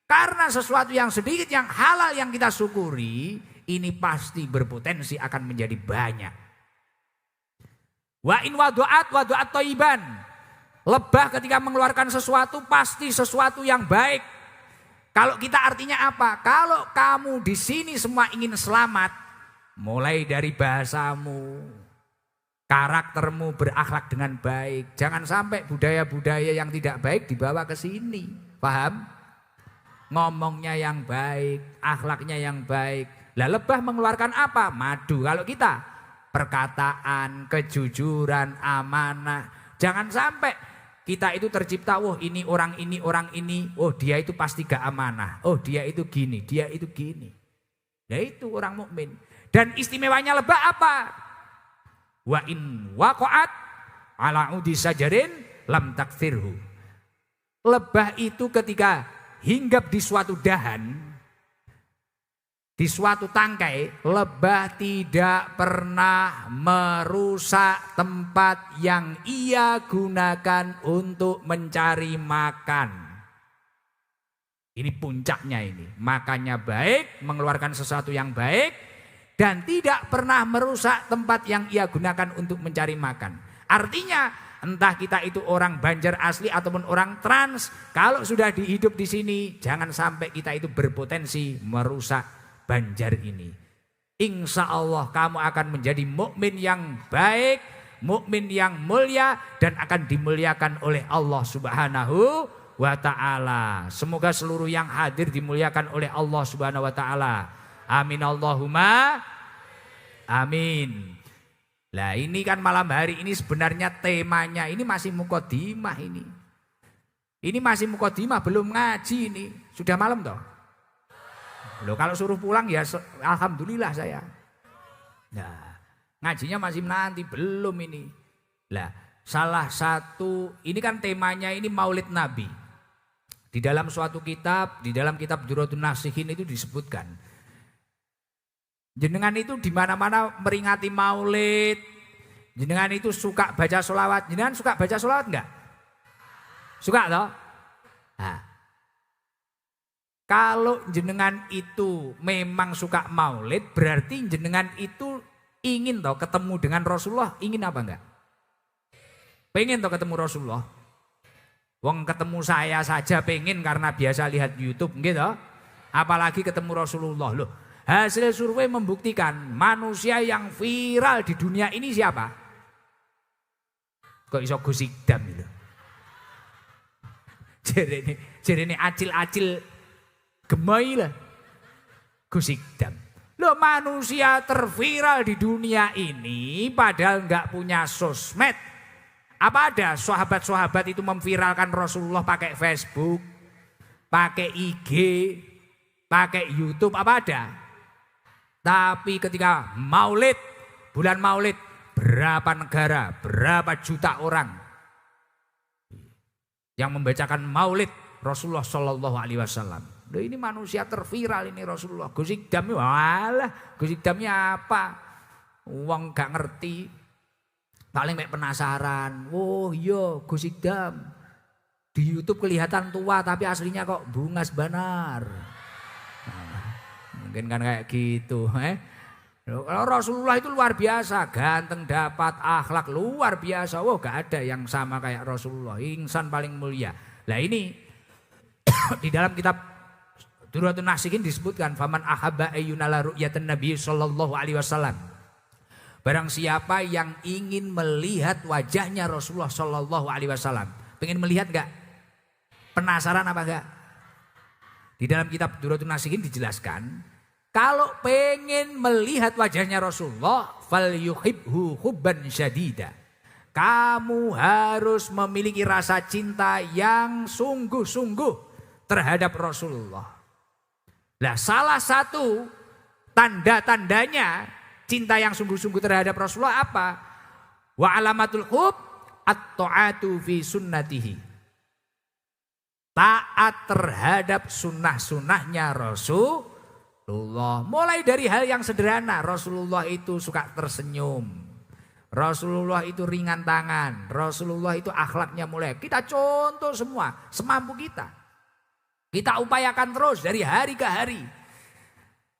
Karena sesuatu yang sedikit, yang halal yang kita syukuri, ini pasti berpotensi akan menjadi banyak. Wa in wadu'at thayyiban. Lebah ketika mengeluarkan sesuatu pasti sesuatu yang baik. Kalau kita artinya apa? Kalau kamu di sini semua ingin selamat, mulai dari bahasamu, karaktermu berakhlak dengan baik. Jangan sampai budaya-budaya yang tidak baik dibawa ke sini. Paham? Ngomongnya yang baik, akhlaknya yang baik. Lah lebah mengeluarkan apa? Madu. Kalau kita perkataan, kejujuran, amanah. Jangan sampai kita itu tercipta, ini orang ini, dia itu pasti gak amanah. Dia itu gini, dia itu gini. Ya itu orang mukmin. Dan istimewanya lebah apa? Wa in waqa'at ala udi sajarin lam takfirhu. Lebah itu ketika hinggap di suatu dahan, di suatu tangkai, lebah tidak pernah merusak tempat yang ia gunakan untuk mencari makan. Ini puncaknya ini. Makannya baik, mengeluarkan sesuatu yang baik, dan tidak pernah merusak tempat yang ia gunakan untuk mencari makan. Artinya entah kita itu orang Banjar asli ataupun orang trans, kalau sudah hidup di sini, jangan sampai kita itu berpotensi merusak Banjar ini. Insya Allah kamu akan menjadi mukmin yang baik, mukmin yang mulia, dan akan dimuliakan oleh Allah Subhanahu wa ta'ala. Semoga seluruh yang hadir dimuliakan oleh Allah Subhanahu wa ta'ala. Amin Allahumma amin. Lah ini kan malam hari ini sebenarnya temanya ini masih muqaddimah ini. Ini masih muqaddimah, belum ngaji ini. Sudah malam toh? Loh kalau suruh pulang ya alhamdulillah saya. Nah, ngajinya masih nanti, belum ini. Lah, salah satu, ini kan temanya ini Maulid Nabi. Di dalam suatu kitab, di dalam kitab Durratun Nasihin itu disebutkan. Jenengan itu di mana-mana meringati Maulid. Jenengan itu suka baca sholawat. Jenengan suka baca sholawat enggak? Suka toh? Nah, kalau jenengan itu memang suka Maulid, berarti jenengan itu ingin toh ketemu dengan Rasulullah. Ingin apa enggak? Pengen toh ketemu Rasulullah. Wong ketemu saya saja pengen karena biasa lihat YouTube gitu. Apalagi ketemu Rasulullah loh. Hasil survei membuktikan manusia yang viral di dunia ini siapa? Kok iso Gus Ikdam itu? Jadi ini acil-acil gemoy lah. Gus Ikdam. Loh manusia terviral di dunia ini padahal enggak punya sosmed. Apa ada sahabat-sahabat itu memviralkan Rasulullah pakai Facebook, pakai IG, pakai YouTube, apa ada? Tapi ketika Maulid, bulan Maulid, berapa negara, berapa juta orang yang membacakan Maulid Rasulullah Shallallahu Alaihi Wasallam. Loh ini manusia terviral ini Rasulullah. Gus Ikdam, walah, Gus Ikdamnya apa? Uang gak ngerti, paling kayak penasaran. Oh iya Gus Ikdam di YouTube kelihatan tua tapi aslinya kok bungas banar. Mungkin kan kayak gitu. Kalau Rasulullah itu luar biasa, ganteng, dapat akhlak luar biasa. Wah gak ada yang sama kayak Rasulullah, insan paling mulia. Nah ini di dalam kitab Durratun Nasihin disebutkan faman ahabba ayyunala ru'yatan Nabi sallallahu alaihi wasallam. Barang siapa yang ingin melihat wajahnya Rasulullah sallallahu alaihi wasallam. Pengen melihat enggak? Penasaran apa enggak? Di dalam kitab Durratun Nasihin dijelaskan kalau pengen melihat wajahnya Rasulullah falyuhibhu hubban syadida. Kamu harus memiliki rasa cinta yang sungguh-sungguh terhadap Rasulullah. Nah, salah satu tanda-tandanya cinta yang sungguh-sungguh terhadap Rasulullah apa? Wa alamatul hub at-ta'atu fi sunnatihi. Taat terhadap sunnah-sunnahnya Rasulullah. Mulai dari hal yang sederhana, Rasulullah itu suka tersenyum. Rasulullah itu ringan tangan. Rasulullah itu akhlaknya mulia. Kita contoh semua, semampu kita. Kita upayakan terus dari hari ke hari.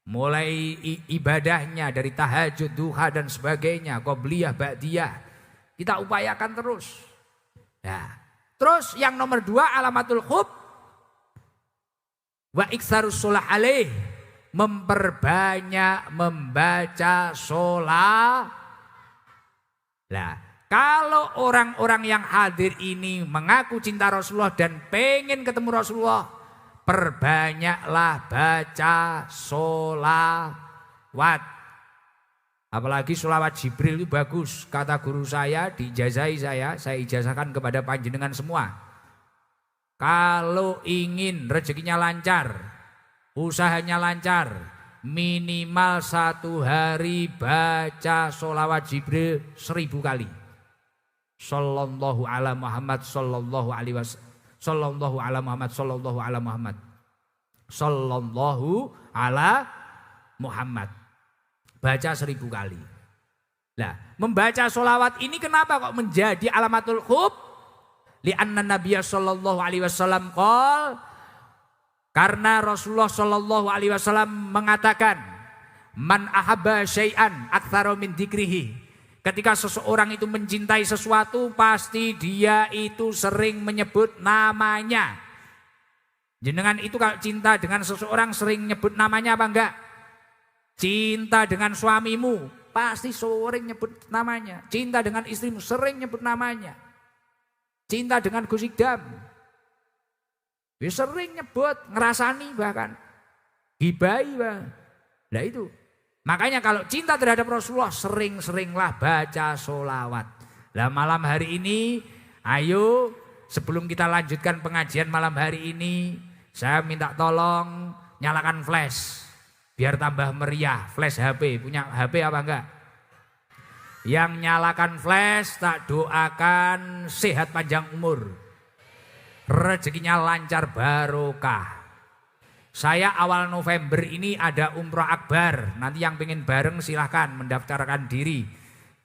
Mulai ibadahnya dari tahajud, duha dan sebagainya, qobliyah, ba'diyah. Kita upayakan terus. Ya. Terus yang nomor 2 alamatul hub wa iksarus sholah alaih. Memperbanyak membaca sholat. Nah, kalau orang-orang yang hadir ini mengaku cinta Rasulullah dan pengen ketemu Rasulullah, perbanyaklah baca sholawat. Apalagi sholawat Jibril itu bagus. Kata guru saya, diijazahi saya ijazahkan kepada panjenengan semua. Kalau ingin rezekinya lancar, usahanya lancar, minimal 1 hari baca sholawat Jibril 1000 kali. Sallallahu ala Muhammad sallallahu alaihi wasallam. Sallallahu ala Muhammad sallallahu ala Muhammad. Sallallahu ala Muhammad. Baca 1000 kali. Nah, membaca sholawat ini kenapa kok menjadi alamatul hub? Li'anna Nabiya sallallahu alaihi wasallam qol, karena Rasulullah sallallahu alaihi wasallam mengatakan, man ahabba syai'an aktsara min dzikrihi. Ketika seseorang itu mencintai sesuatu, pasti dia itu sering menyebut namanya. Jenengan itu kalau cinta dengan seseorang sering nyebut namanya apa enggak? Cinta dengan suamimu, pasti sering nyebut namanya. Cinta dengan istrimu, sering nyebut namanya. Cinta dengan Gus Ikdam, dia sering nyebut, ngerasani bahkan. Gibai bang. Nah itu. Makanya kalau cinta terhadap Rasulullah sering-seringlah baca sholawat. Nah malam hari ini ayo sebelum kita lanjutkan pengajian malam hari ini, saya minta tolong nyalakan flash biar tambah meriah. Flash HP, punya HP apa enggak? Yang nyalakan flash tak doakan sehat panjang umur, rezekinya lancar barokah. Saya awal November ini ada umroh akbar. Nanti yang pengen bareng silahkan mendaftarkan diri.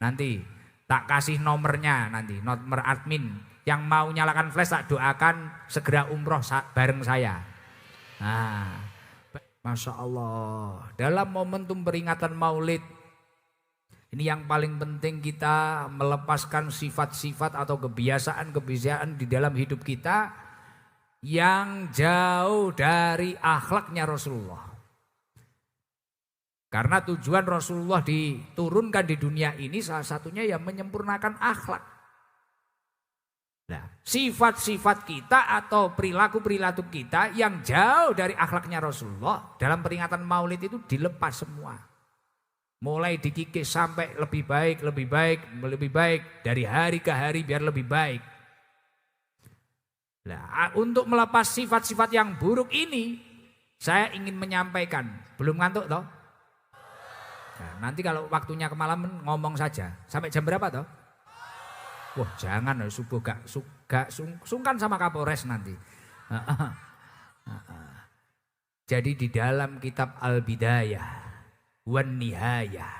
Nanti tak kasih nomornya, nanti nomor admin. Yang mau nyalakan flash tak doakan segera umroh bareng saya. Nah, Masya Allah. Dalam momentum peringatan Maulid, ini yang paling penting kita melepaskan sifat-sifat atau kebiasaan-kebiasaan di dalam hidup kita yang jauh dari akhlaknya Rasulullah. Karena tujuan Rasulullah diturunkan di dunia ini salah satunya yang menyempurnakan akhlak. Nah, sifat-sifat kita atau perilaku-perilaku kita yang jauh dari akhlaknya Rasulullah dalam peringatan Maulid itu dilepas semua. Mulai dikikis sampai lebih baik dari hari ke hari biar lebih baik. Nah, untuk melepas sifat-sifat yang buruk ini saya ingin menyampaikan. Belum ngantuk toh? Nah, nanti kalau waktunya kemalaman ngomong saja. Sampai jam berapa toh? Wah jangan subuh gak sungkan sama Kapolres nanti. Jadi di dalam kitab Al-Bidayah wan Nihayah.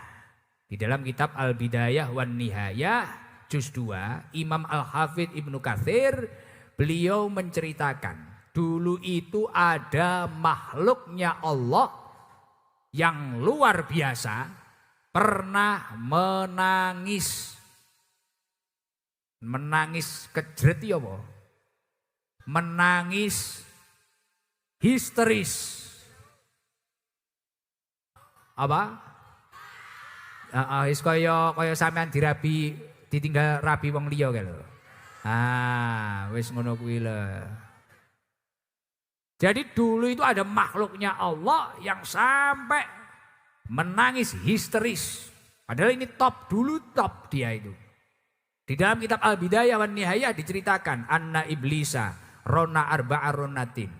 Di dalam kitab Al-Bidayah wan Nihayah juz 2 Imam Al-Hafidh Ibnu Katsir beliau menceritakan. Dulu itu ada makhluknya Allah yang luar biasa pernah menangis kejret ya apa? Menangis histeris. Apa? Wis kaya sampean dirabi ditinggal rabi wong liya kae lho. Wis ngono kuwi lho. Jadi dulu itu ada makhluknya Allah yang sampai menangis histeris. Padahal ini top dia itu. Di dalam kitab Al-Bidayah wan Nihayah diceritakan anna iblisa rona arba'a ronatin.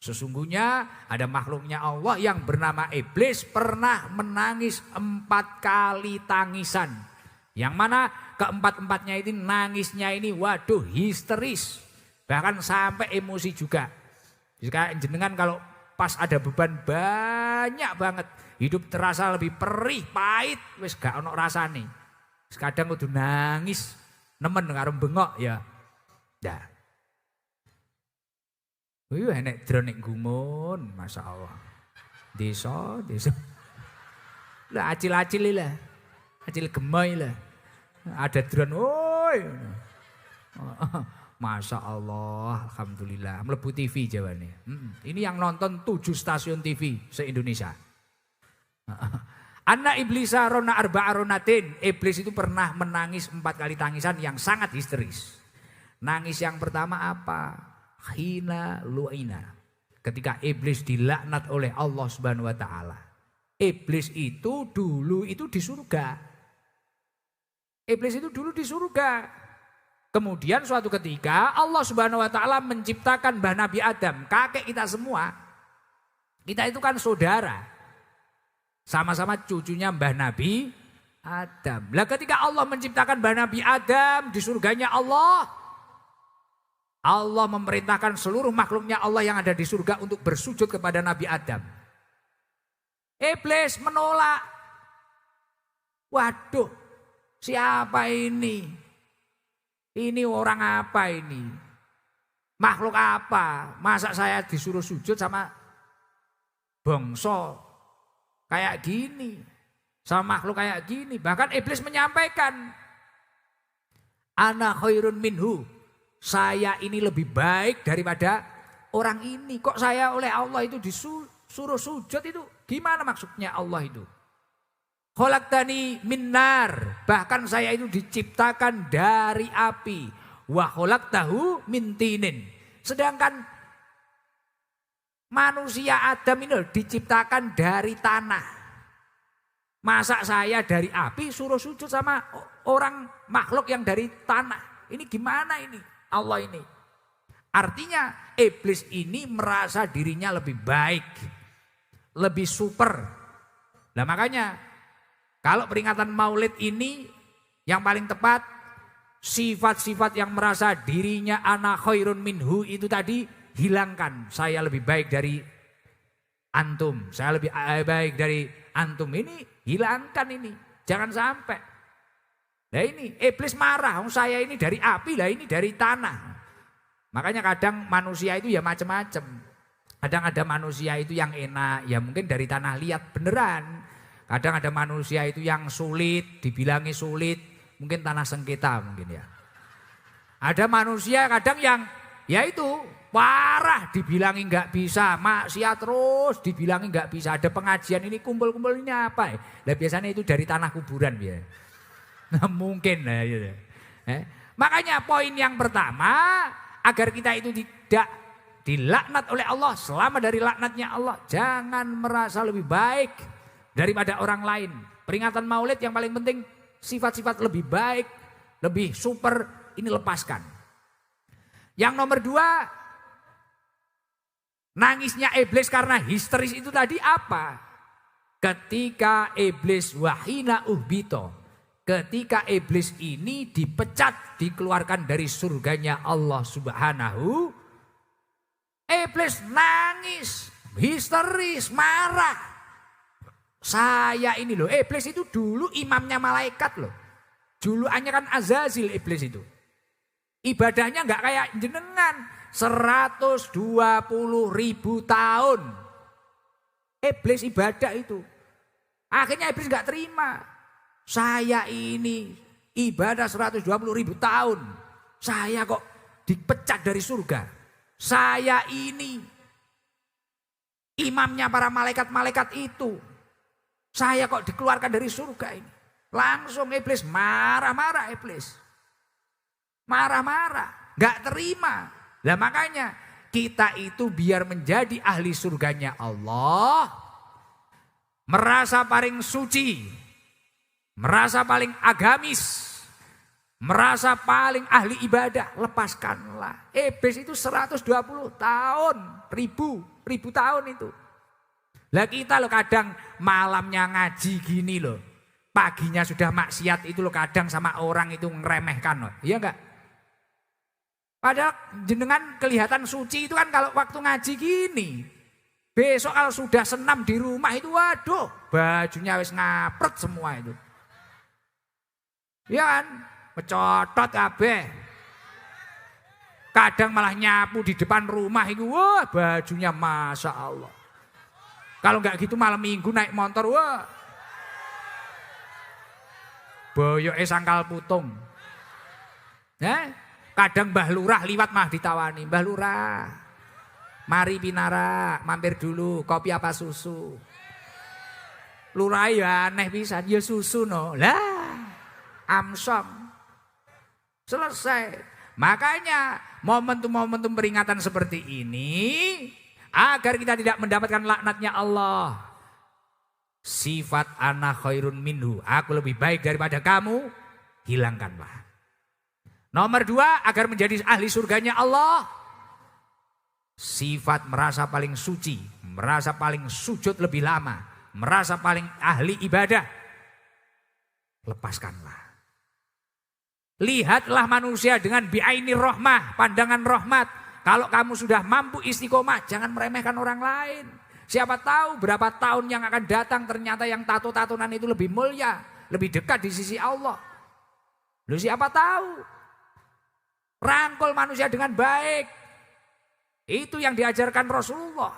Sesungguhnya ada makhluknya Allah yang bernama iblis pernah menangis 4 kali tangisan. Yang mana keempat-empatnya ini nangisnya ini waduh histeris. Bahkan sampai emosi juga. Jika jenengan kalau pas ada beban banyak banget. Hidup terasa lebih perih, pahit. Wis gak ono rasane. Kadang kudu nangis, nemen karo bengok ya. Dah. Wih enek drone nek gumun, Masya Allah. Desa. Lah acil-acil lah. Acil gemoy lah. Ada drone, woi. Masya Allah, Alhamdulillah. Mlebu TV jawane. Ini yang nonton 7 stasiun TV se-Indonesia. Anna iblisa rona arba'a ronatin. Iblis itu pernah menangis 4 kali tangisan yang sangat histeris. Nangis yang pertama apa? Hina lu'ina. Ketika iblis dilaknat oleh Allah Subhanahu wa taala. Iblis itu dulu itu di surga. Iblis itu dulu di surga. Kemudian suatu ketika Allah Subhanahu wa taala menciptakan Mbah Nabi Adam, kakek kita semua. Kita itu kan saudara. Sama-sama cucunya Mbah Nabi Adam. Lah ketika Allah menciptakan Mbah Nabi Adam di surganya Allah memerintahkan seluruh makhluknya Allah yang ada di surga untuk bersujud kepada Nabi Adam. Iblis menolak. Waduh, siapa ini? Ini orang apa ini? Makhluk apa? Masa saya disuruh sujud sama bangsa kayak gini, sama makhluk kayak gini. Bahkan iblis menyampaikan, ana khairun minhu. Saya ini lebih baik daripada orang ini. Kok saya oleh Allah itu disuruh sujud itu? Gimana maksudnya Allah itu? Khalaqtani min nar. Bahkan saya itu diciptakan dari api. Wa khalaqtahu min tinin. Sedangkan manusia Adam ini diciptakan dari tanah. Masa saya dari api suruh sujud sama orang makhluk yang dari tanah. Ini gimana ini Allah ini? Artinya iblis ini merasa dirinya lebih baik, lebih super. Nah makanya kalau peringatan Maulid ini yang paling tepat, sifat-sifat yang merasa dirinya ana khairun minhu itu tadi hilangkan. Saya lebih baik dari antum, saya lebih baik dari antum, ini hilangkan ini. Jangan sampai. Nah ini iblis marah, saya ini dari api, lah ini dari tanah. Makanya kadang manusia itu ya macam-macam. Kadang ada manusia itu yang enak, ya mungkin dari tanah liat beneran. Kadang ada manusia itu yang sulit, dibilangi sulit, mungkin tanah sengketa mungkin ya. Ada manusia kadang yang ya itu parah, dibilangi nggak bisa, maksiat terus dibilangi nggak bisa. Ada pengajian ini kumpul-kumpul ini apa ya? Nah biasanya itu dari tanah kuburan ya. Nah mungkin lah gitu. Makanya poin yang pertama, agar kita itu tidak dilaknat oleh Allah, selama dari laknatnya Allah, jangan merasa lebih baik daripada orang lain. Peringatan Maulid yang paling penting, sifat-sifat lebih baik, lebih super, ini lepaskan. Yang nomor 2, nangisnya iblis karena histeris itu tadi apa? Ketika iblis wahina uhbito, ketika iblis ini dipecat, dikeluarkan dari surganya Allah Subhanahu, iblis nangis, histeris, marah. Saya ini loh, iblis itu dulu imamnya malaikat loh. Julukannya kan Azazil iblis itu. Ibadahnya nggak kayak jenengan, 120.000 tahun. Iblis ibadah itu. Akhirnya iblis nggak terima. Saya ini ibadah 120.000 tahun. Saya kok dipecat dari surga. Saya ini imamnya para malaikat-malaikat itu. Saya kok dikeluarkan dari surga ini. Langsung iblis marah-marah iblis. Marah-marah. Gak terima. Lah makanya kita itu biar menjadi ahli surganya Allah. Merasa paling suci. Merasa paling agamis, merasa paling ahli ibadah, lepaskanlah. Iblis itu 120 tahun, ribu tahun itu. Lah kita loh kadang malamnya ngaji gini loh, paginya sudah maksiat itu loh kadang sama orang itu ngeremehkan loh, iya enggak? Padahal jenengan kelihatan suci itu kan kalau waktu ngaji gini. Besok kalau sudah senam di rumah itu waduh, bajunya wis ngapret semua itu. Ya kan, mencotot kabeh. Kadang malah nyapu di depan rumah itu, wah bajunya Masya Allah. Kalau enggak gitu malam minggu naik motor, wah. Boyoke sangkal putung. Kadang Mbah Lurah liwat mah ditawani, Mbah Lurah. Mari Pinara, mampir dulu, kopi apa susu. Lurah ya aneh pisan, ya susu no. Lah. Amsong. Selesai. Makanya momentum-momentum peringatan seperti ini agar kita tidak mendapatkan laknatnya Allah. Sifat ana khairun minhu, aku lebih baik daripada kamu, hilangkanlah. Nomor 2, agar menjadi ahli surganya Allah. Sifat merasa paling suci, merasa paling sujud lebih lama, merasa paling ahli ibadah. Lepaskanlah. Lihatlah manusia dengan bi'aini rahmah, pandangan rahmat. Kalau kamu sudah mampu istiqomah, jangan meremehkan orang lain. Siapa tahu berapa tahun yang akan datang ternyata yang tato-tatonan itu lebih mulia, lebih dekat di sisi Allah. Loh siapa tahu. Rangkul manusia dengan baik. Itu yang diajarkan Rasulullah.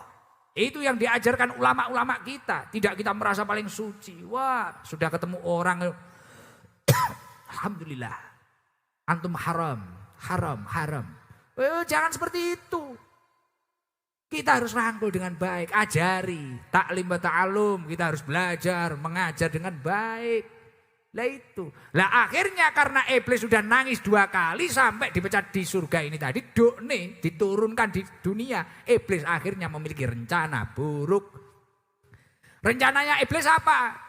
Itu yang diajarkan ulama-ulama kita. Tidak kita merasa paling suci. Wah sudah ketemu orang. Alhamdulillah. Antum haram. Jangan seperti itu. Kita harus rangkul dengan baik, ajari, taklim wa ta'alum, kita harus belajar, mengajar dengan baik. Lah itu. Lah akhirnya karena iblis sudah nangis 2 kali sampai dipecat di surga ini tadi, dokne diturunkan di dunia. Iblis akhirnya memiliki rencana buruk. Rencananya iblis apa?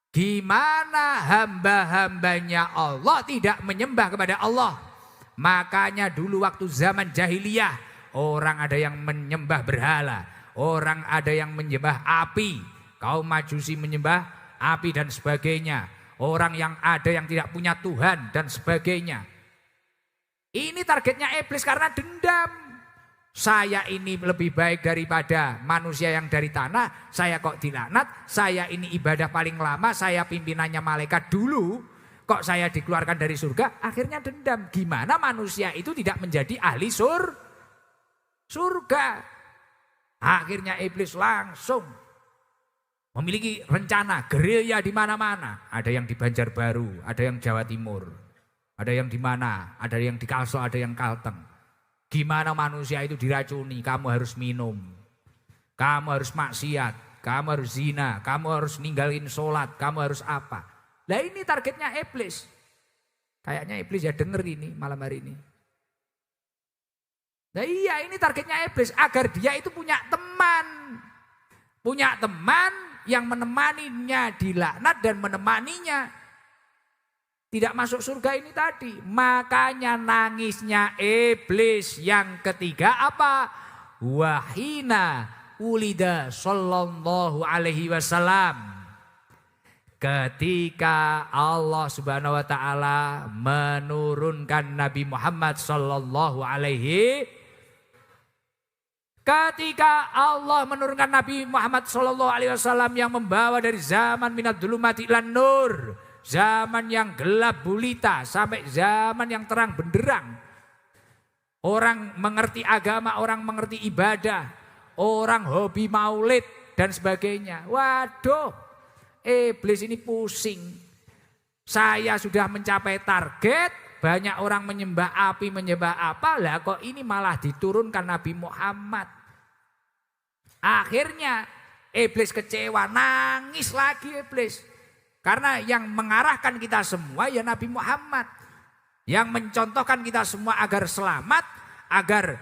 Gimana hamba-hambanya Allah tidak menyembah kepada Allah. Makanya dulu waktu zaman jahiliyah, orang ada yang menyembah berhala, orang ada yang menyembah api, kaum Majusi menyembah api dan sebagainya. Orang yang ada yang tidak punya Tuhan dan sebagainya. Ini targetnya iblis karena dendam. Saya ini lebih baik daripada manusia yang dari tanah, saya kok dilaknat, saya ini ibadah paling lama, saya pimpinannya malaikat dulu, kok saya dikeluarkan dari surga, akhirnya dendam. Gimana manusia itu tidak menjadi ahli surga? Akhirnya iblis langsung memiliki rencana gerilya di mana-mana. Ada yang di Banjarbaru, ada yang Jawa Timur, ada yang di mana, ada yang di Kalso, ada yang Kalteng. Gimana manusia itu diracuni, kamu harus minum, kamu harus maksiat, kamu harus zina, kamu harus ninggalin sholat, kamu harus apa. Nah ini targetnya iblis. Kayaknya iblis ya denger ini malam hari ini. Nah iya ini targetnya iblis, agar dia itu punya teman. Punya teman yang menemaninya dilaknat dan menemaninya tidak masuk surga ini tadi. Makanya nangisnya iblis yang ketiga apa? Wahina ulida sallallahu alaihi wasallam. Ketika Allah Subhanahu wa taala menurunkan Nabi Muhammad sallallahu alaihi. Ketika Allah menurunkan Nabi Muhammad sallallahu alaihi wasallam yang membawa dari zaman minad dzulumati ilan nur. Zaman yang gelap gulita sampai zaman yang terang benderang. Orang mengerti agama, orang mengerti ibadah, orang hobi maulid dan sebagainya. Waduh, iblis ini pusing. Saya sudah mencapai target, banyak orang menyembah api, menyembah apa, lah kok ini malah diturunkan Nabi Muhammad. Akhirnya iblis kecewa, nangis lagi iblis. Karena yang mengarahkan kita semua ya Nabi Muhammad. Yang mencontohkan kita semua agar selamat, agar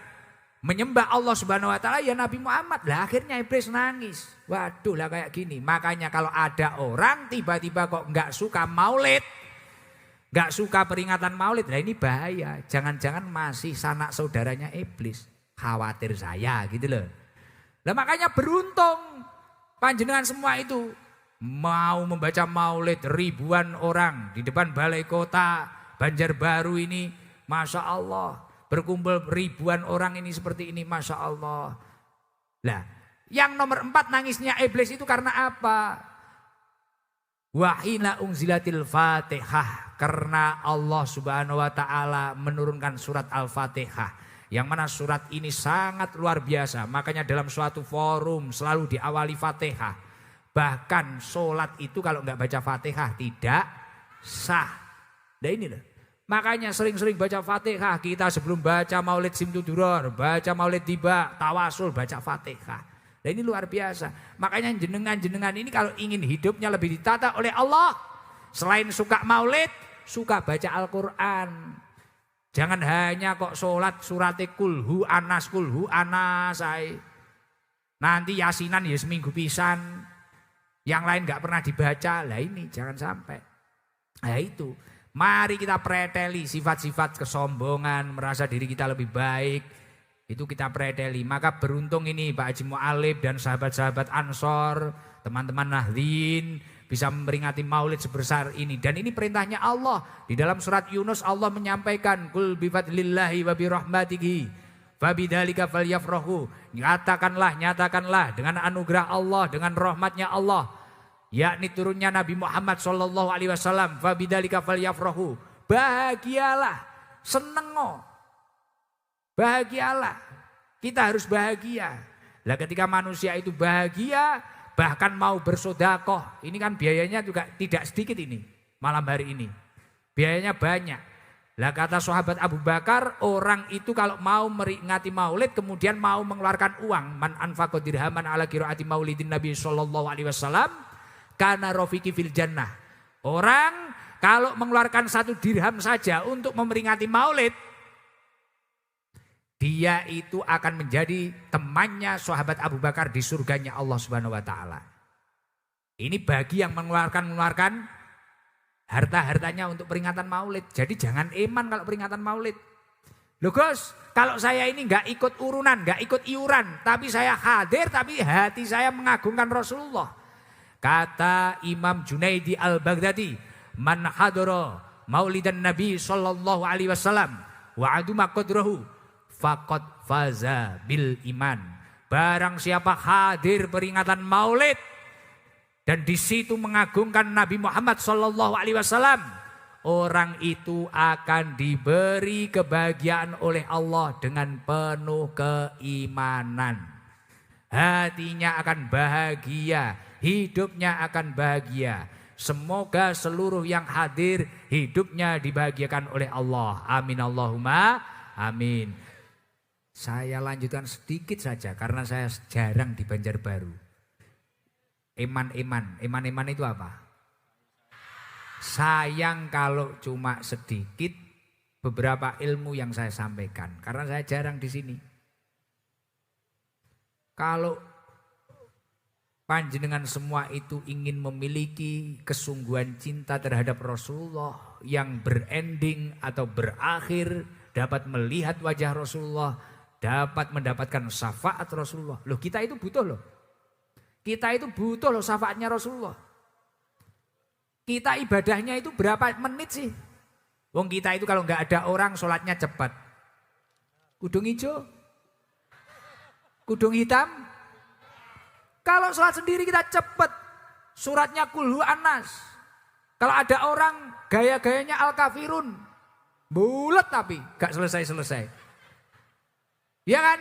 menyembah Allah Subhanahu wa taala ya Nabi Muhammad. Lah akhirnya iblis nangis. Waduh lah kayak gini. Makanya kalau ada orang tiba-tiba kok enggak suka maulid, enggak suka peringatan maulid, lah ini bahaya. Jangan-jangan masih sanak saudaranya iblis. Khawatir saya gitu loh. Lah makanya beruntung panjenengan semua itu mau membaca maulid ribuan orang di depan balai kota Banjarbaru ini, Masya Allah. Berkumpul ribuan orang ini seperti ini, Masya Allah. Lah, yang nomor 4 nangisnya iblis itu karena apa? Wahina unzilatil Fatihah. Karena Allah Subhanahu wa taala menurunkan surat Al-Fatihah. Yang mana surat ini sangat luar biasa. Makanya dalam suatu forum selalu diawali Fatihah. Bahkan sholat itu kalau nggak baca Fatihah tidak sah. Nah ini loh. Makanya sering-sering baca Fatihah. Kita sebelum baca maulid Simtuduror, baca maulid tiba, tawasul, baca Fatihah. Nah ini luar biasa. Makanya jenengan-jenengan ini kalau ingin hidupnya lebih ditata oleh Allah. Selain suka maulid, suka baca Al-Quran. Jangan hanya kok sholat surate kulhu anas nanti yasinan ya seminggu pisan. Yang lain gak pernah dibaca, lah ini jangan sampai. Nah itu, mari kita preteli sifat-sifat kesombongan, merasa diri kita lebih baik. Itu kita preteli, maka beruntung ini Pak Haji Mu'alib dan sahabat-sahabat Ansor, teman-teman Nahdlin, bisa memperingati maulid sebesar ini. Dan ini perintahnya Allah. Di dalam surat Yunus Allah menyampaikan, Kul bifadlillahi wa birahmatihi, fabidzalika falyafrahu. Nyatakanlah dengan anugerah Allah, dengan rahmatnya Allah. Yakni turunnya Nabi Muhammad SAW. Fabidzalika falyafrahu. Bahagialah, seneng. Bahagialah. Kita harus bahagia. Lah ketika manusia itu bahagia, bahkan mau bersodakoh. Ini kan biayanya juga tidak sedikit ini. Malam hari ini. Biayanya banyak. Lah kata sahabat Abu Bakar, orang itu kalau mau meringati maulid kemudian mau mengeluarkan uang, man anfaqa dirhaman ala qiraati maulidin Nabi sallallahu alaihi wasallam kana rafiqi fil jannah. Orang kalau mengeluarkan 1 dirham saja untuk memperingati maulid, dia itu akan menjadi temannya sahabat Abu Bakar di surganya Allah Subhanahu wa taala. Ini bagi yang mengeluarkan harta-hartanya untuk peringatan maulid. Jadi jangan eman kalau peringatan maulid. Loh Gus, kalau saya ini nggak ikut urunan, nggak ikut iuran, tapi saya hadir, tapi hati saya mengagungkan Rasulullah. Kata Imam Junaidi al-Baghdadi, man hadara maulidan Nabi sallallahu alaihi wasallam wa aduma qadrahu faqad faza bil iman. Barang siapa hadir peringatan Maulid dan di situ mengagungkan Nabi Muhammad sallallahu alaihi wasallam, orang itu akan diberi kebahagiaan oleh Allah dengan penuh keimanan. Hatinya akan bahagia, hidupnya akan bahagia. Semoga seluruh yang hadir hidupnya dibahagiakan oleh Allah. Amin Allahumma amin. Saya lanjutkan sedikit saja karena saya jarang di Banjarbaru. Eman-eman itu apa? Sayang kalau cuma sedikit beberapa ilmu yang saya sampaikan karena saya jarang di sini. Kalau panjenengan semua itu ingin memiliki kesungguhan cinta terhadap Rasulullah yang berending atau berakhir dapat melihat wajah Rasulullah, dapat mendapatkan syafaat Rasulullah. Loh kita itu butuh loh. Kita itu butuh loh syafaatnya Rasulullah. Kita ibadahnya itu berapa menit sih? Wong kita itu kalau nggak ada orang sholatnya cepat. Kudung hijau, kudung hitam. Kalau sholat sendiri kita cepat. Suratnya kulhu anas. Kalau ada orang gaya-gayanya al-kafirun. Bulat tapi gak selesai-selesai. Ya kan?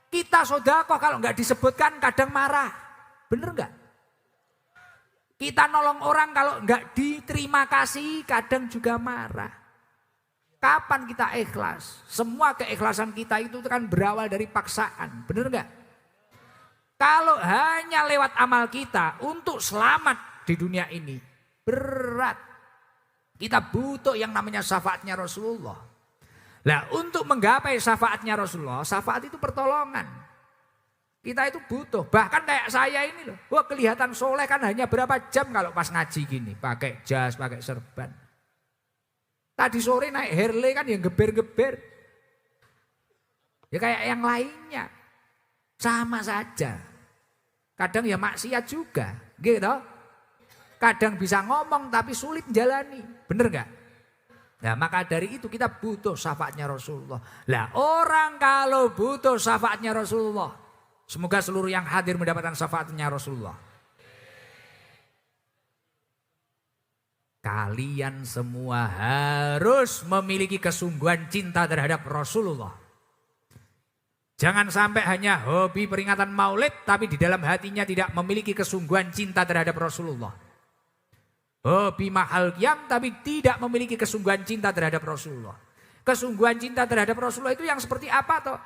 Kita sodakoh kalau nggak disebutkan kadang marah. Bener nggak? Kita nolong orang kalau nggak diterima kasih kadang juga marah. Kapan kita ikhlas? Semua keikhlasan kita itu kan berawal dari paksaan. Bener nggak? Kalau hanya lewat amal kita untuk selamat di dunia ini berat. Kita butuh yang namanya syafaatnya Rasulullah. Nah untuk menggapai syafaatnya Rasulullah, syafaat itu pertolongan. Kita itu butuh, bahkan kayak saya ini loh. Wah kelihatan soleh kan hanya berapa jam kalau pas ngaji gini. Pakai jas, pakai serban. Tadi sore naik Harley kan yang geber-geber. Ya kayak yang lainnya. Sama saja. Kadang ya maksiat juga. Gitu. Kadang bisa ngomong tapi sulit menjalani. Bener gak? Nah maka dari itu kita butuh syafaatnya Rasulullah. Lah orang kalau butuh syafaatnya Rasulullah, semoga seluruh yang hadir mendapatkan syafaatnya Rasulullah. Kalian semua harus memiliki kesungguhan cinta terhadap Rasulullah. Jangan sampai hanya hobi peringatan Maulid tapi di dalam hatinya tidak memiliki kesungguhan cinta terhadap Rasulullah. Hobi mahal qiyam tapi tidak memiliki kesungguhan cinta terhadap Rasulullah. Kesungguhan cinta terhadap Rasulullah itu yang seperti apa toh?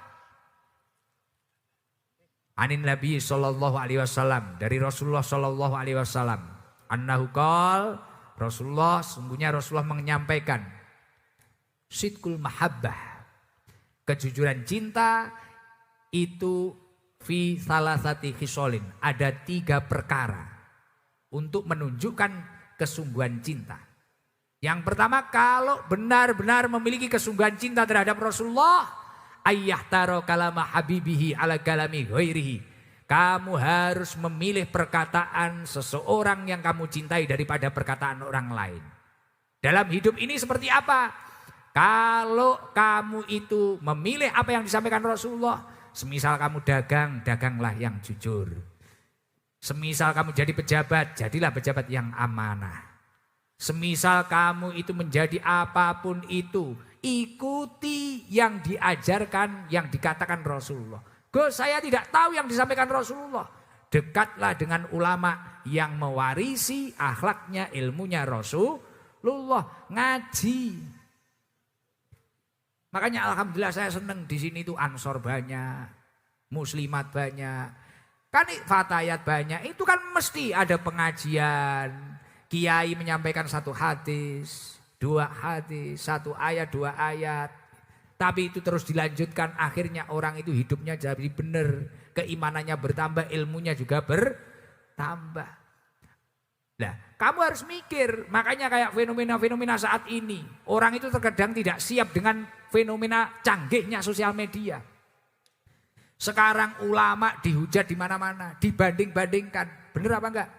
Anin Nabi sallallahu alaihi wasallam, dari Rasulullah sallallahu alaihi wasallam, annahu qol, Rasulullah sungguhnya Rasulullah menyampaikan sidqul mahabbah. Kejujuran cinta itu fi salasati khisolin, ada 3 perkara untuk menunjukkan kesungguhan cinta. Yang pertama, kalau benar-benar memiliki kesungguhan cinta terhadap Rasulullah, ayyahtaro kalama habibihi ala kalami ghairihi. Kamu harus memilih perkataan seseorang yang kamu cintai daripada perkataan orang lain. Dalam hidup ini seperti apa? Kalau kamu itu memilih apa yang disampaikan Rasulullah, semisal kamu dagang, daganglah yang jujur. Semisal kamu jadi pejabat, jadilah pejabat yang amanah. Semisal kamu itu menjadi apapun itu, ikuti yang diajarkan, yang dikatakan Rasulullah. Gus, saya tidak tahu yang disampaikan Rasulullah. Dekatlah dengan ulama yang mewarisi akhlaknya, ilmunya Rasulullah. Ngaji. Makanya alhamdulillah saya senang di sini tuh ansor banyak, muslimat banyak. Kan fatayat banyak, itu kan mesti ada pengajian. Kiai menyampaikan 1 hadis, 2 hadis, 1 ayat, 2 ayat. Tapi itu terus dilanjutkan, akhirnya orang itu hidupnya jadi benar. Keimanannya bertambah, ilmunya juga bertambah. Nah, kamu harus mikir, makanya kayak fenomena-fenomena saat ini. Orang itu terkadang tidak siap dengan fenomena canggihnya sosial media. Sekarang ulama dihujat di mana-mana, dibanding-bandingkan. Bener apa enggak?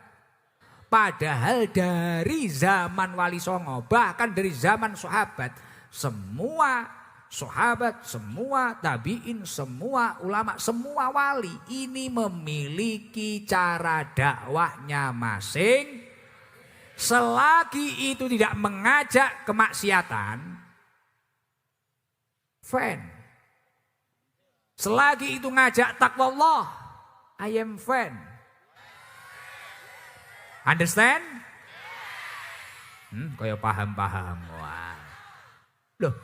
Padahal dari zaman Wali Songo, bahkan dari zaman sahabat, semua sahabat, semua tabiin, semua ulama, semua wali ini memiliki cara dakwahnya masing. Selagi itu tidak mengajak kemaksiatan, fan. Selagi itu ngajak takwa Allah, I am fan. Understand? Kayak paham-paham. Wah. Loh,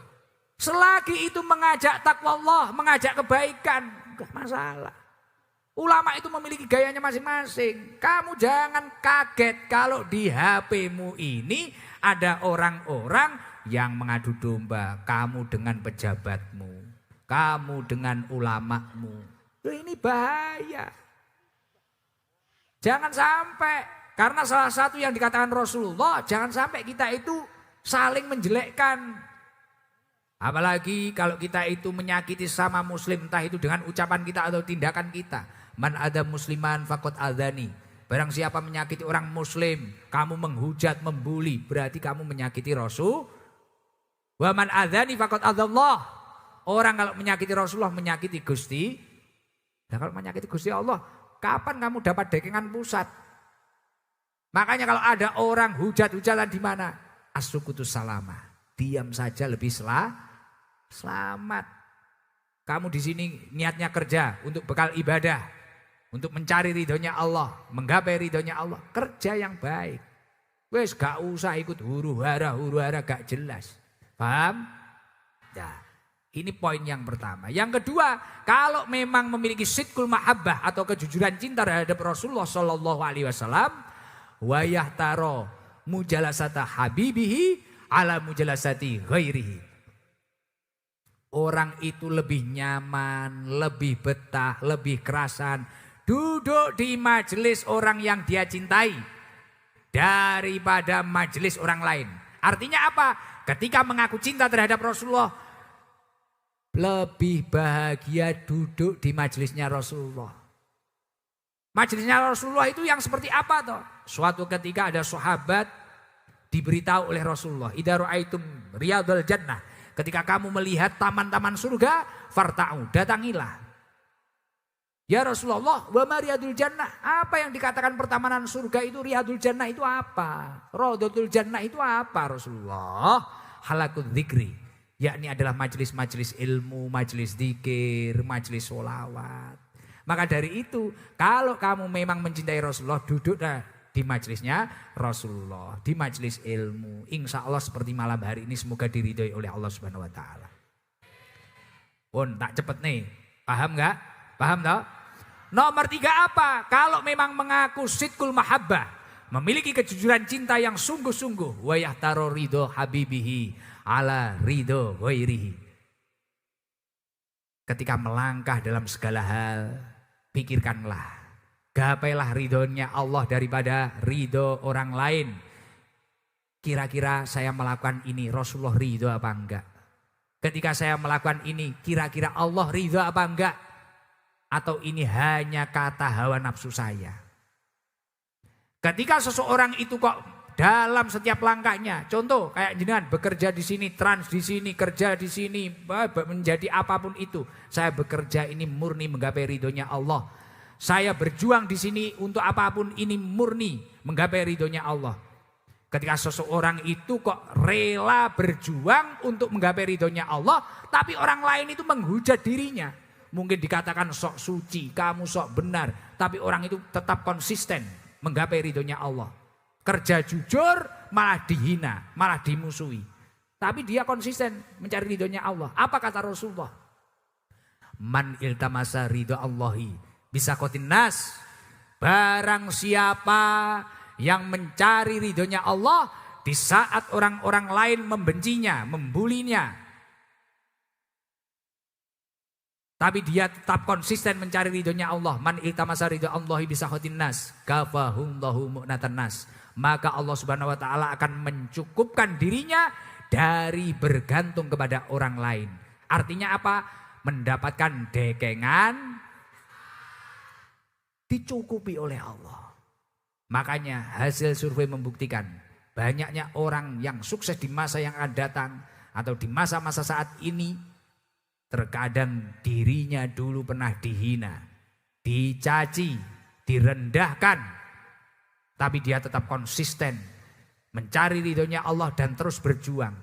selagi itu mengajak takwa Allah, mengajak kebaikan, enggak masalah. Ulama itu memiliki gayanya masing-masing. Kamu jangan kaget kalau di HP-mu ini ada orang-orang yang mengadu domba. Kamu dengan pejabatmu, kamu dengan ulamamu. Loh, ini bahaya. Jangan sampai. Karena salah satu yang dikatakan Rasulullah, jangan sampai kita itu saling menjelekkan. Apalagi kalau kita itu menyakiti sama muslim, entah itu dengan ucapan kita atau tindakan kita. Man ada musliman faqad adzani. Barang siapa menyakiti orang muslim, kamu menghujat, membuli, berarti kamu menyakiti Rasul. Wa man adzani faqad adzallah. Orang kalau menyakiti Rasulullah, menyakiti Gusti. Nah, kalau menyakiti Gusti Allah, kapan kamu dapat dekengan pusat? Makanya kalau ada orang hujat-hujatan di mana? As-sukutus salama. Diam saja lebih selamat. Kamu di sini niatnya kerja untuk bekal ibadah, untuk mencari ridhonya Allah, menggapai ridhonya Allah. Kerja yang baik. Wes gak usah ikut huru-hara gak jelas. Paham? Nah, ini poin yang pertama. Yang kedua, kalau memang memiliki sidqul mahabbah atau kejujuran cinta terhadap Rasulullah sallallahu alaihi wasallam, wa yahtaro mujalasata habibihi ala mujalasati ghairihi. Orang itu lebih nyaman, lebih betah, lebih kerasan duduk di majelis orang yang dia cintai daripada majelis orang lain. Artinya apa? Ketika mengaku cinta terhadap Rasulullah, lebih bahagia duduk di majelisnya Rasulullah. Majelisnya Rasulullah itu yang seperti apa toh? Suatu ketika ada sahabat diberitahu oleh Rasulullah, idza ra'aitum riyadul jannah, ketika kamu melihat taman-taman surga, farta'u, datangilah. Ya Rasulullah, wa ma riyadul jannah? Apa yang dikatakan pertamanan surga itu, riyadul jannah itu apa? Raudatul jannah itu apa Rasulullah? Halakul dzikri, yakni adalah majelis-majelis ilmu, majelis zikir, majelis sholawat. Maka dari itu, kalau kamu memang mencintai Rasulullah, duduklah di majelisnya Rasulullah, di majelis ilmu. Insya Allah seperti malam hari ini semoga diridhoi oleh Allah Subhanahu Wa Taala. Pun tak cepet nih, paham nggak? Paham toh? Nomor 3 apa? Kalau memang mengaku sidqul mahabbah, memiliki kejujuran cinta yang sungguh-sungguh, wa yahtaro ridho habibihi ala ridho ghairihi. Ketika melangkah dalam segala hal, pikirkanlah, gapailah ridhonya Allah daripada ridho orang lain. Kira-kira saya melakukan ini, Rasulullah ridho apa enggak? Ketika saya melakukan ini, kira-kira Allah ridho apa enggak? Atau ini hanya kata hawa nafsu saya? Ketika seseorang itu kok dalam setiap langkahnya, contoh kayak jenengan bekerja di sini, trans di sini, kerja di sini, menjadi apapun itu, saya bekerja ini murni menggapai ridhonya Allah. Saya berjuang di sini untuk apapun ini murni menggapai ridhonya Allah. Ketika seseorang itu kok rela berjuang untuk menggapai ridhonya Allah, tapi orang lain itu menghujat dirinya. Mungkin dikatakan sok suci, kamu sok benar, tapi orang itu tetap konsisten menggapai ridhonya Allah. Kerja jujur malah dihina, malah dimusuhi. Tapi dia konsisten mencari ridhonya Allah. Apa kata Rasulullah? Man iltamasa ridho Allahi bisa kotin nas. Barang siapa yang mencari ridhonya Allah di saat orang-orang lain membencinya, membulinya, Tapi dia tetap konsisten mencari ridhonya Allah. Man iltamasa ridho Allahi bisakhatin nas, kafahullahu mu'natan nas. Maka Allah Subhanahu wa taala akan mencukupkan dirinya dari bergantung kepada orang lain. Artinya apa? Mendapatkan dekengan dicukupi oleh Allah. Makanya hasil survei membuktikan banyaknya orang yang sukses di masa yang akan datang atau di masa-masa saat ini, terkadang dirinya dulu pernah dihina, dicaci, direndahkan, tapi dia tetap konsisten mencari ridhonya Allah dan terus berjuang.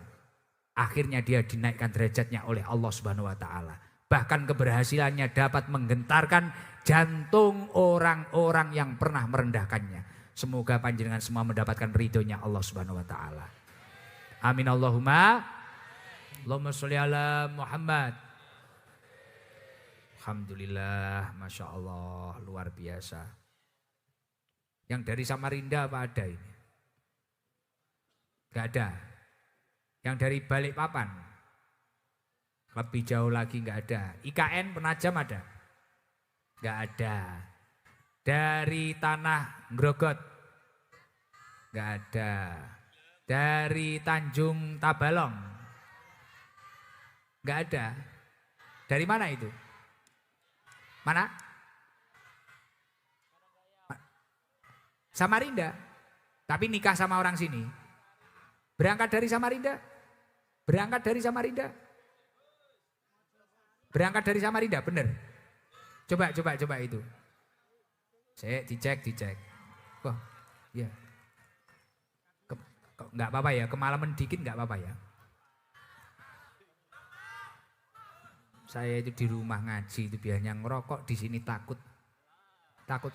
Akhirnya dia dinaikkan derajatnya oleh Allah Subhanahu wa taala. Bahkan keberhasilannya dapat menggentarkan jantung orang-orang yang pernah merendahkannya. Semoga panjenengan semua mendapatkan ridhonya Allah Subhanahu wa taala. Amin Allahumma. Allahumma sholli ala Muhammad. Alhamdulillah, Masya Allah, luar biasa. Yang dari Samarinda apa ada ini? Gak ada. Yang dari Balikpapan? Lebih jauh lagi gak ada. IKN Penajam ada? Gak ada. Dari Tanah Grogot? Gak ada. Dari Tanjung Tabalong? Gak ada. Dari mana itu? Mana? Samarinda. Tapi nikah sama orang sini. Berangkat dari Samarinda. Berangkat dari Samarinda. Berangkat dari Samarinda, bener. Coba itu. Dicek. Wah, ya. Enggak apa-apa ya, kemalaman dikit enggak apa-apa ya. Saya itu di rumah ngaji itu biasanya ngerokok, di sini takut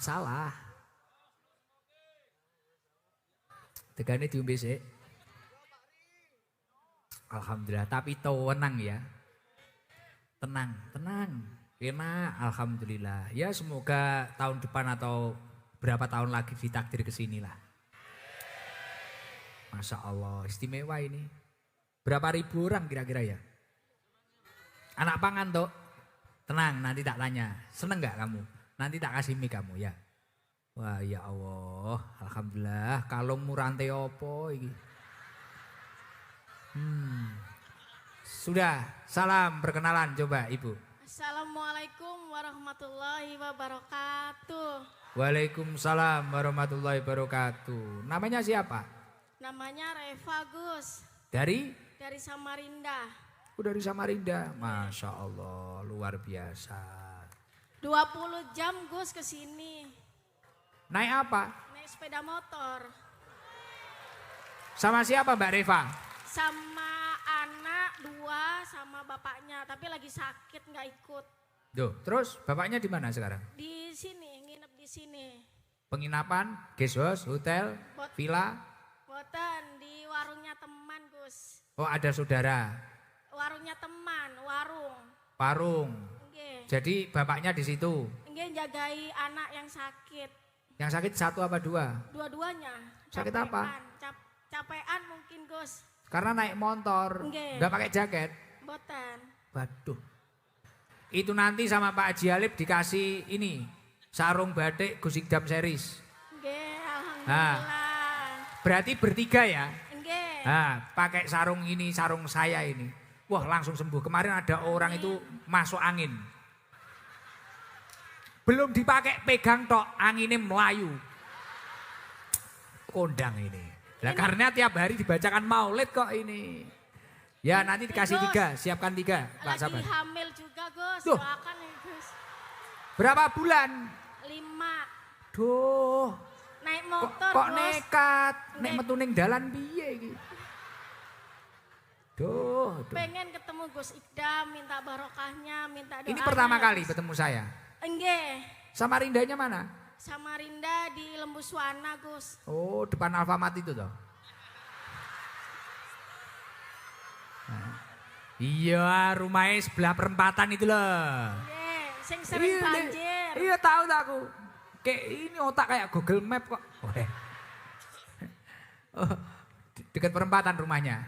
salah. Tegane diombe sik. Alhamdulillah, tapi tenang ya. Tenang. Enak, alhamdulillah. Ya semoga tahun depan atau berapa tahun lagi ditakdir ke sini lah. Masya Allah, istimewa ini. Berapa ribu orang kira-kira ya? Anak pangan toh, tenang nanti tak tanya, seneng gak kamu? Nanti tak kasih mie kamu ya. Wah ya Allah, alhamdulillah kalungmu rantai opo ini. Sudah, salam perkenalan coba Ibu. Assalamualaikum warahmatullahi wabarakatuh. Waalaikumsalam warahmatullahi wabarakatuh. Namanya siapa? Namanya Reva Gus. Dari Samarinda. Dari Samarinda, Masya Allah, luar biasa. 20 jam Gus ke sini. Naik apa? Naik sepeda motor. Sama siapa Mbak Reva? Sama anak 2 sama bapaknya, tapi lagi sakit nggak ikut. Duh, terus bapaknya di mana sekarang? Di sini, nginep di sini. Penginapan, guest house, hotel, villa? Boten, di warungnya teman Gus. Oh ada saudara? Warungnya teman, warung. Parung. Nggih. Jadi bapaknya di situ? Nggih, jagai anak yang sakit. Yang sakit 1 apa 2? Dua-duanya. Sakit apa? Capean mungkin Gus. Karena naik motor, Nggih. nggak pakai jaket. Boten. Waduh. Itu nanti sama Pak Haji Alip dikasih ini, sarung batik Gus Ikdam series. Nggih, alhamdulillah. Berarti bertiga ya? Nggih. Nah, pakai sarung ini, sarung saya ini. Wah langsung sembuh. Kemarin ada orang itu masuk angin. Belum dipakai pegang tok, anginnya melayu. Kondang ini. Nah, karena tiap hari dibacakan maulid kok ini. Ya nanti dikasih Gus, 3, siapkan 3 Pak lagi Sabar. hamil juga Gus, Duh. doakan ya Gus. Berapa bulan? 5. Duh. Naik motor Kok Gus. nekat? Nek Nek- metu ning dalan piye iki? Duh. Pengen ketemu Gus Ikdam, minta barokahnya, minta doanya. Ini pertama kali ketemu saya. Nggih. Samarindanya mana? Samarinda di Lembuswana Gus. Oh, depan Alfamart itu toh. Iya, rumahnya sebelah perempatan itu loh. Nggih, sing sering Iya, banjir. Iya, tahu aku. Kayak ini otak kayak Google Map kok. Oh, dekat perempatan rumahnya.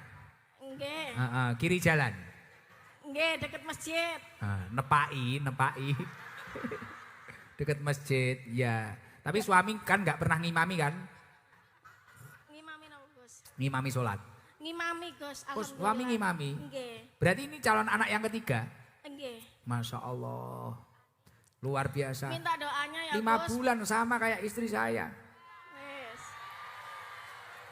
Nggih. Kiri jalan. Nggih, deket masjid. Nepai. Deket masjid, ya. Tapi suami kan nggak pernah ngimami kan? Ngimami napa, Gus? Ngimami sholat. Ngimami, Gus. Oh, suami ngimami. Nggih. Berarti ini calon anak yang ketiga? Nggih. Masya Allah. Luar biasa. Minta doanya ya, 5 Gus. bulan sama kayak istri saya. Wes.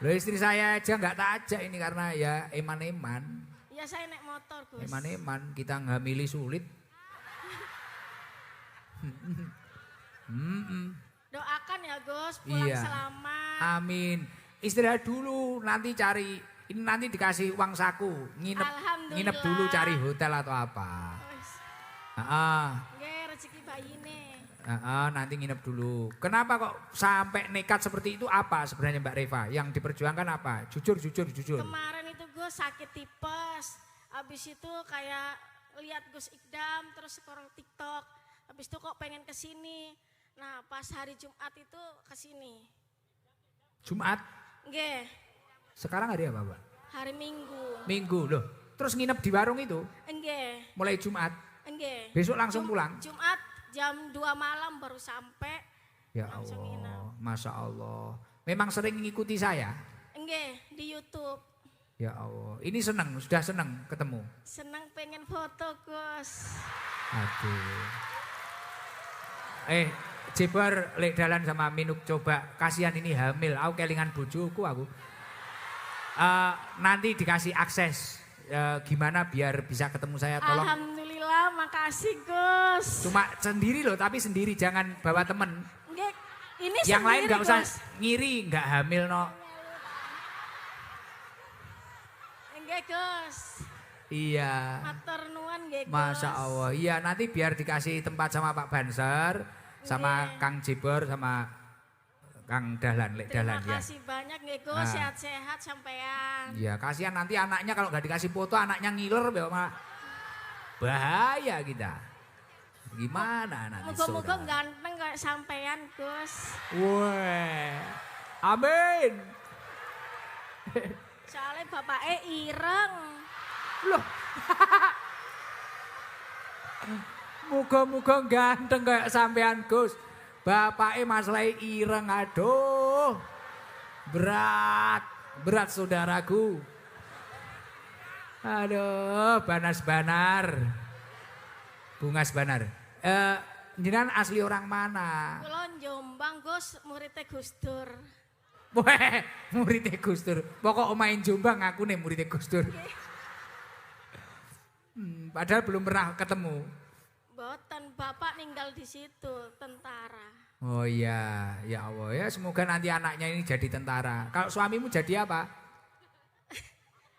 Loh istri saya aja nggak tak ajak ini karena ya eman-eman. Ya saya naik motor, Gus. Eman-eman kita ngamili sulit. Doakan ya, Gus, pulang Iya. selamat. Amin. Istirahat dulu, nanti cari, ini nanti dikasih uang saku. Alhamdulillah. Nginep dulu cari hotel atau apa. Wes. Nggih, rezeki bayine. Nanti nginep dulu. Kenapa kok sampai nekat seperti itu apa sebenarnya Mbak Reva? Yang diperjuangkan apa? Jujur. Kemarin itu Gus sakit tipes. Habis itu kayak lihat Gus Ikdam terus scroll TikTok. Habis itu kok pengen ke sini. Nah, pas hari Jumat itu ke sini. Jumat? Nggih, Sekarang hari apa, Mbak? hari Minggu. Minggu loh. Terus nginep di warung itu Nggih, mulai Jumat. nggih. Besok langsung pulang. Jumat jam 2 malam baru sampai. Ya Langsung Allah, Masya Allah. Memang sering mengikuti saya. Nggih, di YouTube. Ya Allah, ini sudah seneng ketemu. Senang pengen foto, Gus. Aduh. Jebar lek dalan sama Minuk coba. Kasihan ini hamil, aku kelingan bojoku aku. Nanti dikasih akses. Gimana biar bisa ketemu saya tolong. Alhamdulillah, makasih Gus. Cuma sendiri loh, tapi sendiri jangan bawa temen. Nggih, ini Yang lain sendiri, nggak usah Gus. ngiri, nggak hamil no. Nggih, Gus. Iya. Matur nuwun nggih, Gus. Masya Allah. Iya nanti biar dikasih tempat sama Pak Banser, sama Nggih. Kang Jibor, sama Kang Dahlan, Lek Terima Dahlan ya. kasih banyak nggih, Gus. Nah. Sehat-sehat sampean. Iya kasihan nanti anaknya kalau nggak dikasih foto anaknya ngiler, malah bahaya kita. Gimana nanti Muga-muga saudara? ganteng kayak sampean, Gus. Wah, amin. Soalnya bapaknya ireng. Loh. Muga-muga ganteng kayak sampean Gus. Bapaknya masalah ireng, aduh. Berat saudaraku. Aduh, Banas Banar. Bungas Banar. Jenengan asli orang mana? Kula Jombang, Gus, muridnya Gus Dur. Weh, muridnya Gus Dur. Pokok main Jombang aku nih muridnya Gus Dur. Padahal belum pernah ketemu. Boten, bapak ninggal di situ, tentara. Oh iya, ya Allah ya semoga nanti anaknya ini jadi tentara. Kalau suamimu jadi apa?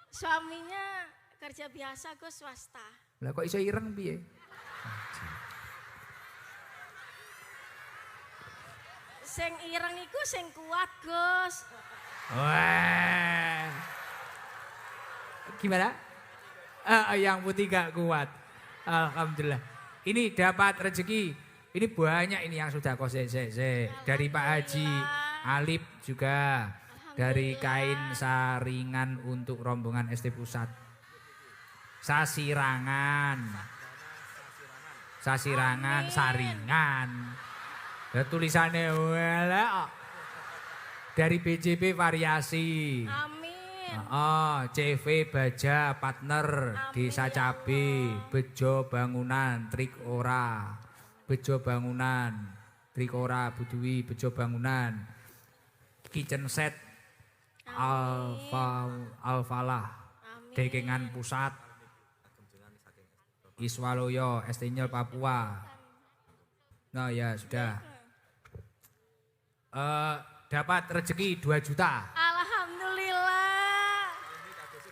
Suaminya kerja biasa, Gus, swasta. Lah kok iso ireng piye? Sing ireng iku sing kuat, Gus. Wah. Gimana? Yang putih gak kuat. Alhamdulillah. Ini dapat rezeki. Ini banyak ini yang sudah dari Pak Haji Alip juga. Dari kain saringan untuk rombongan ST Pusat. Sasirangan, saringan. Dan tulisannya wala. Dari BJP variasi. Amin. CV Baja Partner Amin, Desa ya Cabe Bejo Bangunan Trik Ora Bejo Bangunan Trik Ora Budui Bejo Bangunan Kitchen Set Alfalah Amin. Dekengan Pusat Iswaloyo Estinyel Papua. Nah ya sudah dapat rezeki 2 juta. Alhamdulillah.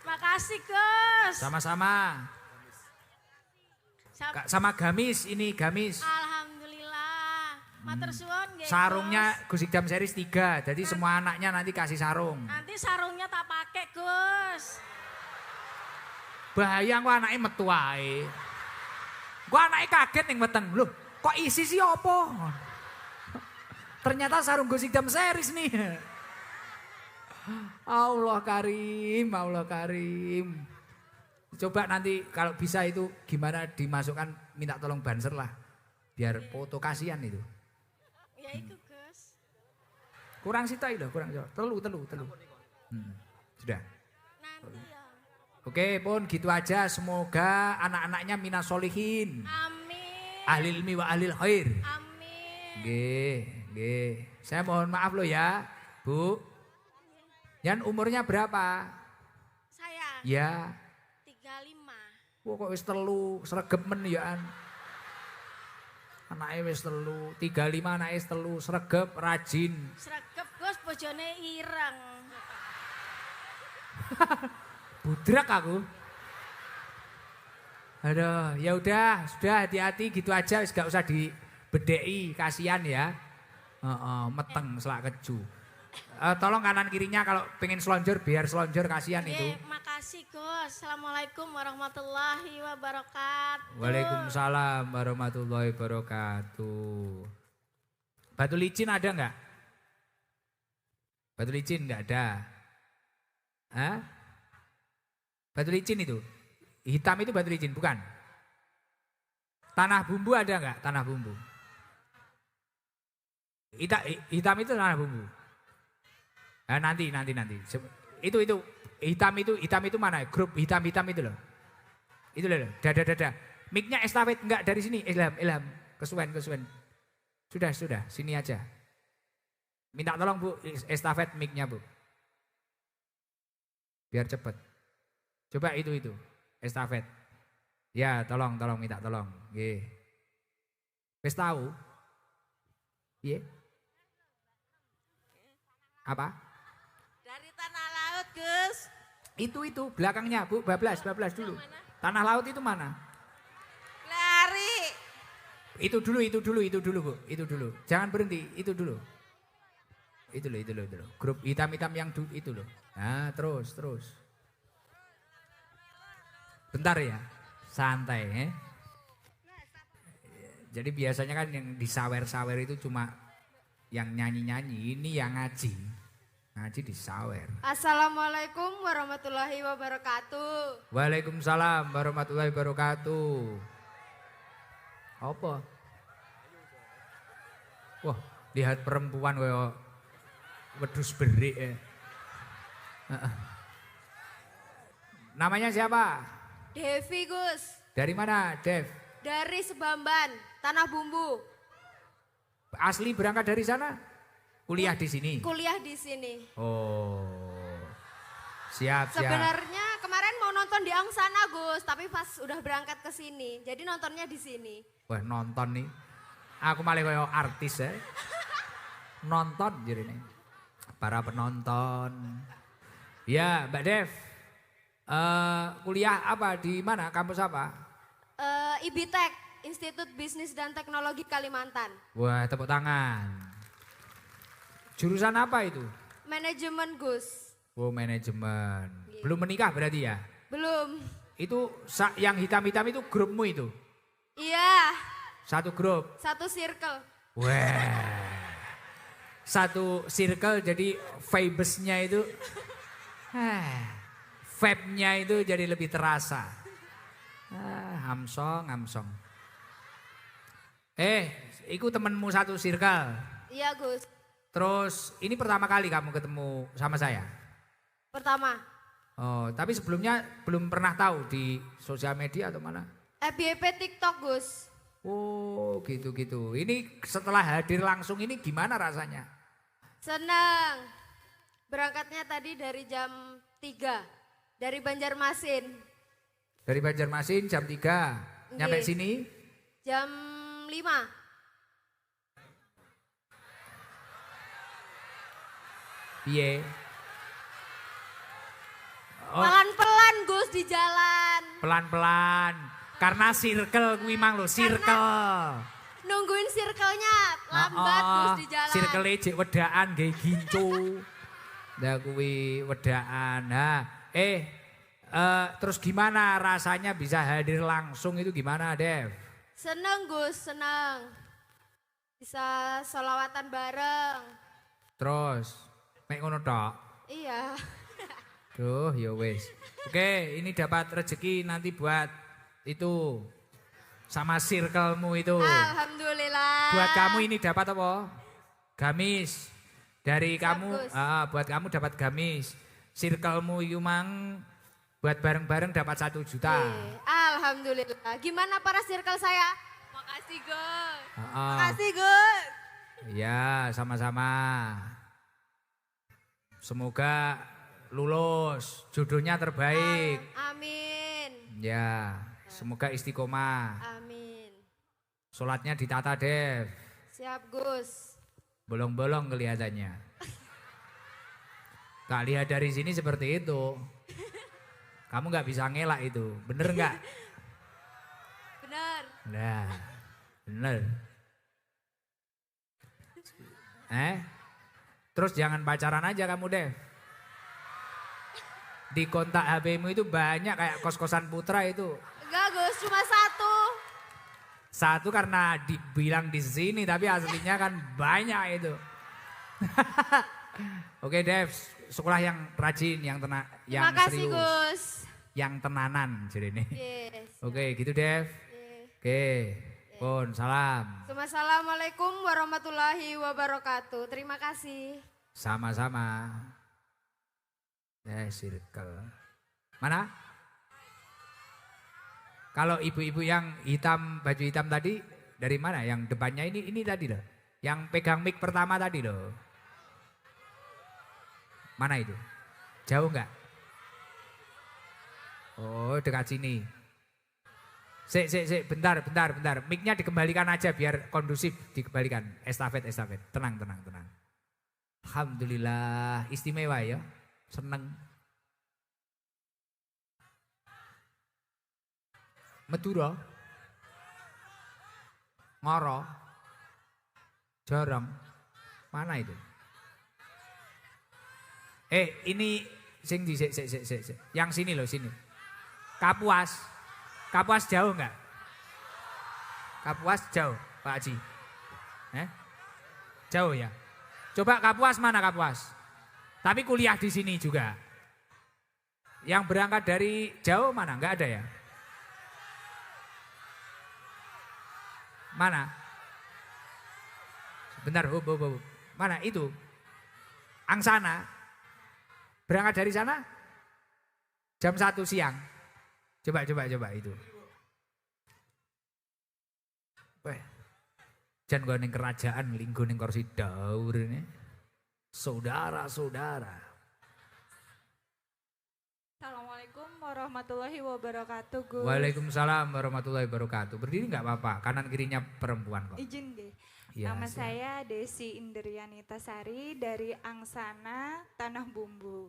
Makasih, Gus. Sama-sama. Sama gamis, ini gamis. Alhamdulillah. Matur suwun nggih. Sarungnya Gus Ikdam series 3. Jadi semua anaknya nanti kasih sarung. Nanti sarungnya tak pakai, Gus. Bahaya kok anaknya metu wae. Kok anaknya kaget yang meteng. Loh, kok isi sih apa? Ternyata sarung Gus Ikdam series nih. Allah karim, Allah karim. Coba nanti kalau bisa itu gimana dimasukkan minta tolong banser lah. Biar foto kasihan itu. Ya itu Gus. Kurang sitai loh, kurang jauh. Telu. Sudah. Nanti ya. Oke pun gitu aja. Semoga anak-anaknya minas solihin. Amin. Ahli ilmi wa ahli khair. Amin. Nggih. Saya mohon maaf loh ya, Bu. Yan umurnya berapa? Saya Ya. 35. Wah kok wis telu, sregep men ya an. Anake wis telu, 35 anake wis telu, sregep, rajin. Sregep Gus bojone ireng. Budrak aku. Aduh, ya udah, sudah hati-hati gitu aja, wis gak usah dibedeki, kasihan ya. Meteng selak keju. Tolong kanan kirinya kalau pengen selonjor biar selonjor, kasihan itu. Makasih Gus. Assalamualaikum warahmatullahi wabarakatuh. Waalaikumsalam warahmatullahi wabarakatuh. Batu licin ada nggak? Batu licin nggak ada. Hah? Batu licin itu? Hitam itu batu licin, bukan? Tanah bumbu ada nggak? Tanah bumbu. Hitam itu tanah bumbu. Nah, nanti. Itu hitam itu mana? Grup hitam itu loh. Itu loh, dada. Mic-nya estafet enggak dari sini. Ilham. Kesuwen. Sudah, sini aja. Minta tolong Bu, estafet mic-nya Bu. Biar cepet. Coba itu, estafet. Ya, tolong minta tolong. Nggih. Wis tahu? Iya. Apa? Dari tanah laut Gus. Itu belakangnya Bu, bablas dulu. Tanah laut itu mana? Lari. Itu dulu Bu, itu dulu. Jangan berhenti, itu dulu. Itu loh. Grup hitam-hitam yang itu loh. Nah, terus. Bentar ya, santai ya. Jadi biasanya kan yang disawer-sawer itu cuma yang nyanyi-nyanyi, ini yang ngaji. Ngaji disawer. Assalamualaikum warahmatullahi wabarakatuh. Waalaikumsalam warahmatullahi wabarakatuh. Apa? Wah, lihat perempuan kayak wedhus berik ya. Namanya siapa? Devi Gus. Dari mana, Dev? Dari Sebamban, Tanah Bumbu. Asli berangkat dari sana? Kuliah di sini? Kuliah di sini. Oh, siap. Sebenarnya kemarin mau nonton di Angsana Gus, tapi pas udah berangkat ke sini, jadi nontonnya di sini. Wah nonton nih, aku malah kayak artis ya. Nonton jadi nih, para penonton. Ya Mbak Dev, kuliah apa di mana? Kampus apa? IBTEK, Institut Bisnis dan Teknologi Kalimantan. Wah tepuk tangan. Jurusan apa itu? Manajemen Gus. Oh manajemen. Belum menikah berarti ya? Belum. Itu yang hitam-hitam itu grupmu itu? Iya. Satu grup? Satu circle. Wah. Satu circle jadi vibes-nya itu. Vibe-nya itu jadi lebih terasa. Hamsong. Iku temenmu satu circle? Iya Gus. Terus ini pertama kali kamu ketemu sama saya? Pertama. Oh, tapi sebelumnya belum pernah tahu di sosial media atau mana? FYP TikTok Gus. Oh gitu. Ini setelah hadir langsung ini gimana rasanya? Senang. Berangkatnya tadi dari jam 3. Dari Banjarmasin. Dari Banjarmasin jam 3. Nyampe Nggih. sini? Jam 5. Piye? Oh, Pelan-pelan Gus di jalan. pelan-pelan. Karena circle kuwi mang lho, circle. Nungguin circle-nya lambat Gus di jalan. Circle jek wedaan nggih gincu. Lah kuwi wedaan. Nah, terus gimana rasanya bisa hadir langsung itu gimana, Dev? Seneng Gus, seneng. Bisa sholawatan bareng. Terus mek ngono tok. Iya. Duh, ya wis. Oke, ini dapat rezeki nanti buat itu sama circlemu itu. Alhamdulillah. Buat kamu ini dapat apa? Gamis. Dari Siap, kamu, Gus. buat kamu dapat gamis. Circlemu itu mang buat bareng-bareng dapat 1 juta. Alhamdulillah. Gimana para circle saya? Makasih Gus. Ah, Makasih Gus. ya, sama-sama. Semoga lulus, jodohnya terbaik. Amin. Ya, semoga istiqomah. Amin. Sholatnya ditata, Dev. Siap Gus. Bolong-bolong kelihatannya. Kak lihat dari sini seperti itu. Kamu nggak bisa ngelak itu, bener nggak? Benar. Nah, bener. Terus jangan pacaran aja kamu, Dev. Di kontak HP-mu itu banyak kayak kos-kosan Putra itu. Enggak Gus, cuma satu. Satu karena dibilang di sini tapi aslinya kan banyak itu. Oke, Dev, sekolah yang rajin, yang yang Terima kasih serius, Gus. yang tenanan jadi ini. Yes. Oke, gitu Dev. Oke, pun salam. Assalamualaikum warahmatullahi wabarakatuh. Terima kasih. Sama-sama. Circle. Mana? Kalau ibu-ibu yang hitam, baju hitam tadi dari mana? Yang depannya ini tadi loh. Yang pegang mic pertama tadi loh. Mana itu? Jauh enggak? Oh, dekat sini. Sik, bentar. Mic-nya dikembalikan aja biar kondusif, dikembalikan. Estafet. Tenang. Alhamdulillah, istimewa ya. Seneng. Madura. Ngoro. Jarang. Mana itu? Ini sing di sik. Yang sini loh, sini. Kapuas. Kapuas jauh enggak? Kapuas jauh, Pak Haji. Jauh ya? Coba Kapuas mana Kapuas? Tapi kuliah di sini juga. Yang berangkat dari jauh mana? Enggak ada ya? Mana? Bentar, mana itu? Angsana. Berangkat dari sana jam 1 siang. Coba itu. Weh. Jan gue ning kerajaan linggo ning kursi daur ini. Saudara-saudara. Assalamualaikum warahmatullahi wabarakatuh, Gus. Waalaikumsalam warahmatullahi wabarakatuh. Berdiri nggak apa-apa, kanan kirinya perempuan kok. Izin deh. Ya, Nama siap. saya Desi Indrianita Sari dari Angsana Tanah Bumbu.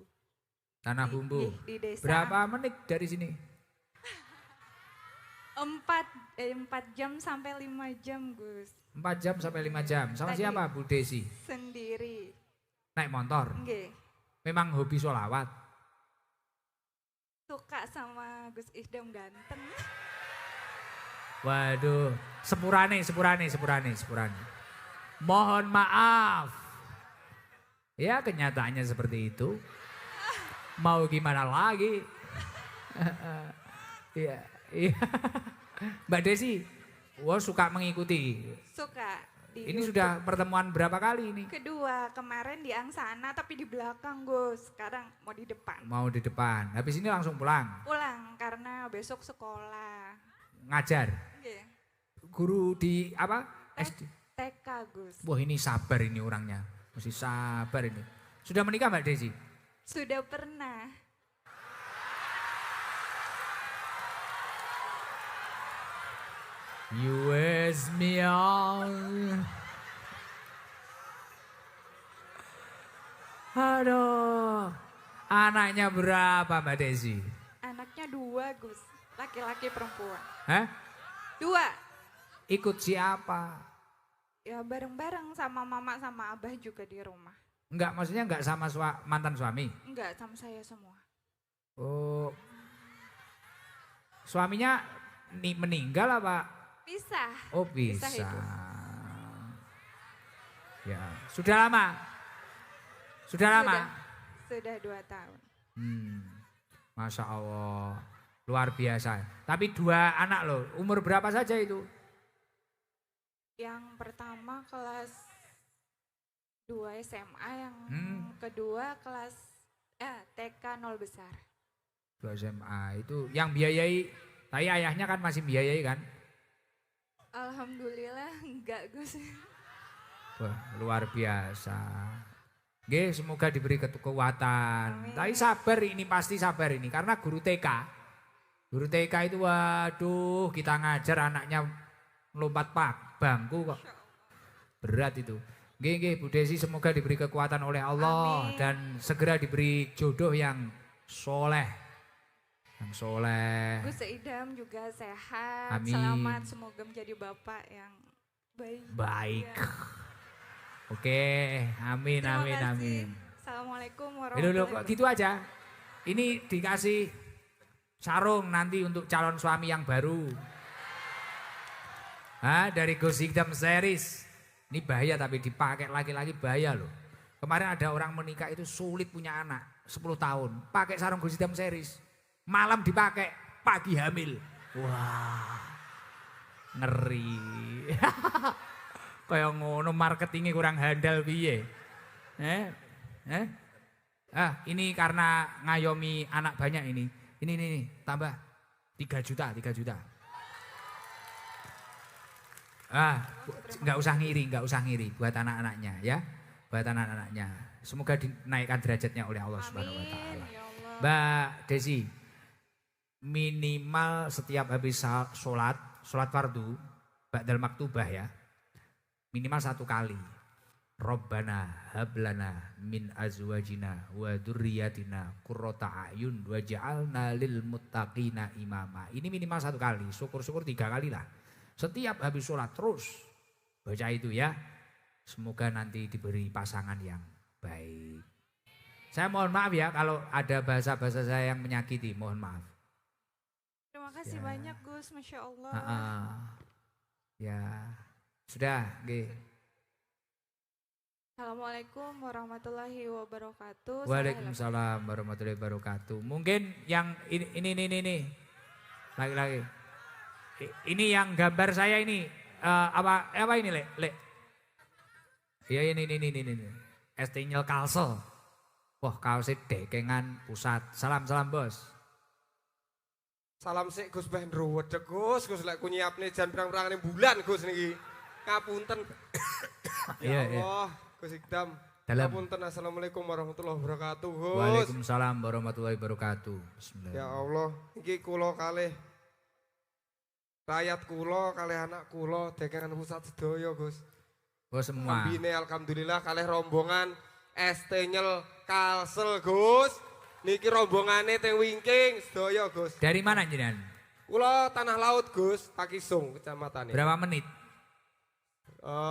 Tanah Bumbu. Di desa. Berapa menit dari sini? 4 jam sampai 5 jam, Gus. 4 jam sampai 5 jam. Sama Tadi. siapa Bu Desi? Sendiri. Naik motor. Nggih. Memang hobi sholawat. Suka sama Gus Idam ganteng. Waduh, sepurane. Mohon maaf. Ya kenyataannya seperti itu. Mau gimana lagi? Iya. Mbak Desi, suka mengikuti. Suka. Di Ini YouTube. sudah pertemuan berapa kali ini? Kedua, kemarin di Angsana tapi di belakang, Gus. Sekarang mau di depan. Mau di depan, habis ini langsung pulang. Pulang karena besok sekolah. Ngajar. Nggih. Guru di apa? SD. TK, Gus. Wah ini sabar ini orangnya. Mesti sabar ini. Sudah menikah Mbak Desi? Sudah pernah. You ask me on. Aduh. Anaknya berapa Mbak Desi? Anaknya 2, Gus. Laki-laki perempuan. Hah? 2. Ikut siapa? Ya bareng-bareng sama mama sama abah juga di rumah. Enggak, maksudnya enggak sama mantan suami? Enggak, sama saya semua. Oh. Suaminya meninggal apa? Pisah. Oh bisa. hidup. Ya, sudah lama? Sudah lama? Sudah 2 tahun. Masya Allah, luar biasa. Tapi 2 anak loh, umur berapa saja itu? Yang pertama kelas 2 SMA, yang kedua kelas TK 0 besar. 2 SMA itu yang biayai, tapi ayahnya kan masih biayai kan? Alhamdulillah enggak Gus. Wah, luar biasa. Nggih, semoga diberi kekuatan. Amin. Tapi sabar ini, pasti sabar ini. Karena guru TK. Guru TK itu waduh, kita ngajar anaknya melompat bangku kok. Berat itu. Nggih, Bu Desi, semoga diberi kekuatan oleh Allah. Amin. Dan segera diberi jodoh yang soleh. Yang soleh. Gus Idam juga sehat, Amin. selamat, semoga menjadi bapak yang baik. Baik. Ya. Oke, amin, Terima amin, kasih. amin. Assalamualaikum Loh, warahmatullahi kok wabarakatuh. gitu aja. Ini dikasih sarung nanti untuk calon suami yang baru. Dari Gus Hikdam Series. Ini bahaya tapi dipakai laki-laki bahaya loh. Kemarin ada orang menikah itu sulit punya anak 10 tahun. Pakai sarung Gus Hikdam Series. Malam dipakai, pagi hamil. Wah, ngeri. Kayak ngono, marketingnya kurang handal piye. Ini karena ngayomi anak banyak ini. Ini tambah 3 juta. Nggak usah ngiri buat anak-anaknya ya. Buat anak-anaknya. Semoga dinaikkan derajatnya oleh Allah Subhanahu wa taala. Ya Allah. Mbak Desi, minimal setiap habis sholat fardu, ba'dal maktubah ya. Minimal 1 kali. Rabbana hablana min azwajina wa dzurriyyatina qurrata a'yun waj'alna lil muttaqina imama. Ini minimal 1 kali, syukur-syukur 3 kali lah. Setiap habis sholat terus baca itu ya. Semoga nanti diberi pasangan yang baik. Saya mohon maaf ya kalau ada bahasa-bahasa saya yang menyakiti, mohon maaf. Terima kasih Ya. banyak Gus, Masya Allah. Ya, sudah, nggih. Assalamualaikum warahmatullahi wabarakatuh. Waalaikumsalam warahmatullahi wabarakatuh. Mungkin yang ini. Lagi. Ini yang gambar saya ini apa ini, Le? Iya ini. Estinyel Kalsel. Wah, kaosnya dekengan pusat. Salam Bos. Salam sik Gus ben ruwet Gus lek ku nyiapne jan pirang-pirangane bulan Gus niki. Ngapunten. Ya Iya. Allah, Gus Hikdam. Dalam. Ngapunten, assalamualaikum warahmatullahi wabarakatuh Gus. Waalaikumsalam warahmatullahi wabarakatuh. Bismillah. Ya Allah, iki kula kalih rakyat kula kalih anak kula dekengan pusat sedaya Gus. Oh semua. Ambine alhamdulillah kalih rombongan Estinyel Kalsel Gus. Niki rombongane teng Wingking sedaya Gus. Dari mana jenengan? Kula Tanah Laut Gus, Takisung kecamatan. Berapa menit?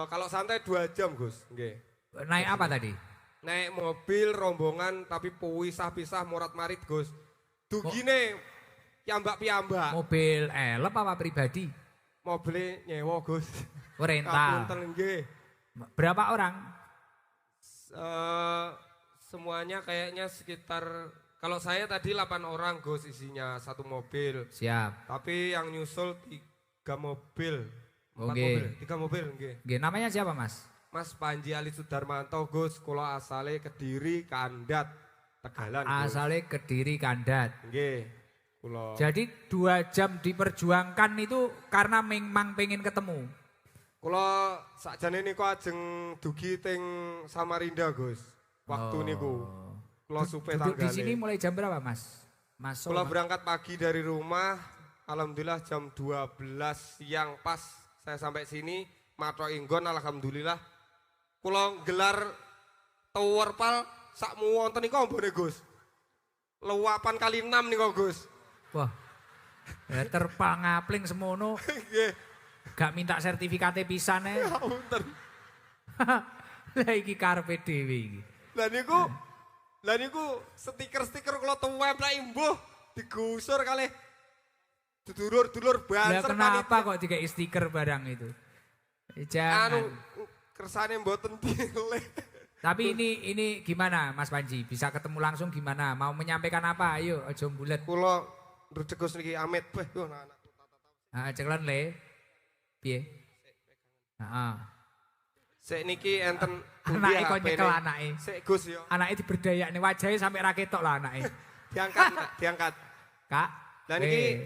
Kalau santai 2 jam Gus, nggih. Naik apa tadi? Naik mobil rombongan tapi pisah-pisah morat-marit Gus. Dugine piyambak-piyambak. Mobil elep apa pribadi? Mobilnya nyewa Gus. Oh, rental. Ngapunten nggih. Berapa orang? Semuanya kayaknya sekitar, kalau saya tadi 8 orang Gus isinya satu mobil. Siap. Tapi yang nyusul 3 mobil. 4 Oke. mobil, 3 mobil nggih. Oke, namanya siapa Mas? Mas Panji Ali Sudarmanto Gus, kula asale Kediri Kandat Tegalan Gus. Asalnya Kediri Kandat. Nggih. Kula. Jadi 2 jam diperjuangkan itu karena memang pengen ketemu. Kula sakjane niku ajeng dugi teng Samarinda Gus. Waktu niku. Kula supe Duduk di tanggane. sini mulai jam berapa Mas? Masuk. Kula berangkat pagi dari rumah, alhamdulillah jam 12 siang pas saya sampai sini, Mato Inggon alhamdulillah. Kula gelar towerpal sakmu wonten niku ambone Gus. Luapan kali 6 niku Gus. Wah. Ya, terpal ngapling semono. Nggih. Gak minta sertifikatnya pisan ya. Punten. Lah iki karepe dhewe iki. Lah niku stiker-stiker kula tuwemplek mbuh digusur kalih dulur-dulur Lah banser kenapa kok dikai stiker barang itu? Jangan. kersane mboten dileh. Tapi ini gimana Mas Panji? Bisa ketemu langsung gimana? Mau menyampaikan apa? Ayo aja bulet. Kula ndredeg Gus niki amit beh yo anak. Ceklon le. Piye? Heeh. Sik niki enten Anake kok nyekel anake. Sik Gus yo. Anake diberdayakne wajahe sampe ra ketok lah anake. Diangkat, Nak, diangkat. Kak. Lah niki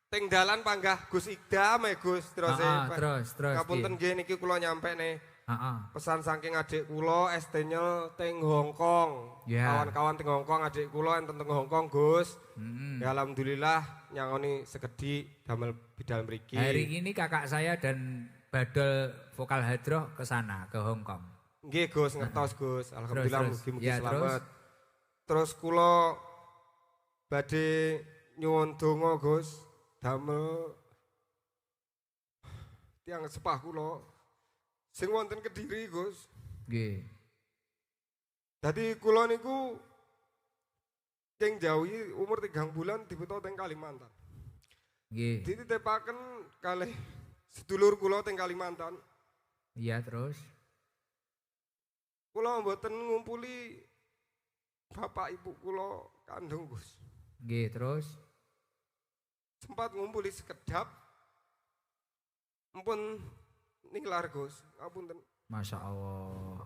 teng dalan panggah Gus Ikdam Gus terus terus. Ngapunten nggih niki kula nyampe nih. Heeh. Pesan saking adik kula Estenyel teng Hong Kong. Ya. Kawan-kawan teng Hong Kong adik kula enten teng Hong Kong Gus. Mm-hmm. Ya alhamdulillah nyangoni sekedhi damel bidal mriki. Hari ini kakak saya dan Badol Vokal Hadroh ke sana, ke Hong Kong. Nggih Gus, ngertos Gus. Alhamdulillah Terus. mugi-mugi Ya, selamat. Terus kula badhe nyuwun donga Gus damel tiang sepah kula sing wonten Kediri Gus. Nggih. Dadi kula niku Keng Jawi umur 3 bulan dibeto teng Kalimantan. Nggih. Dititipaken kalih sedulur kula teng Kalimantan. Iya terus. Kula mboten ngumpuli bapak ibu kula kandung Gus. Nggih terus. Sempat ngumpuli sekedap. Ampun nilar Gus, ngapunten. Masya Allah.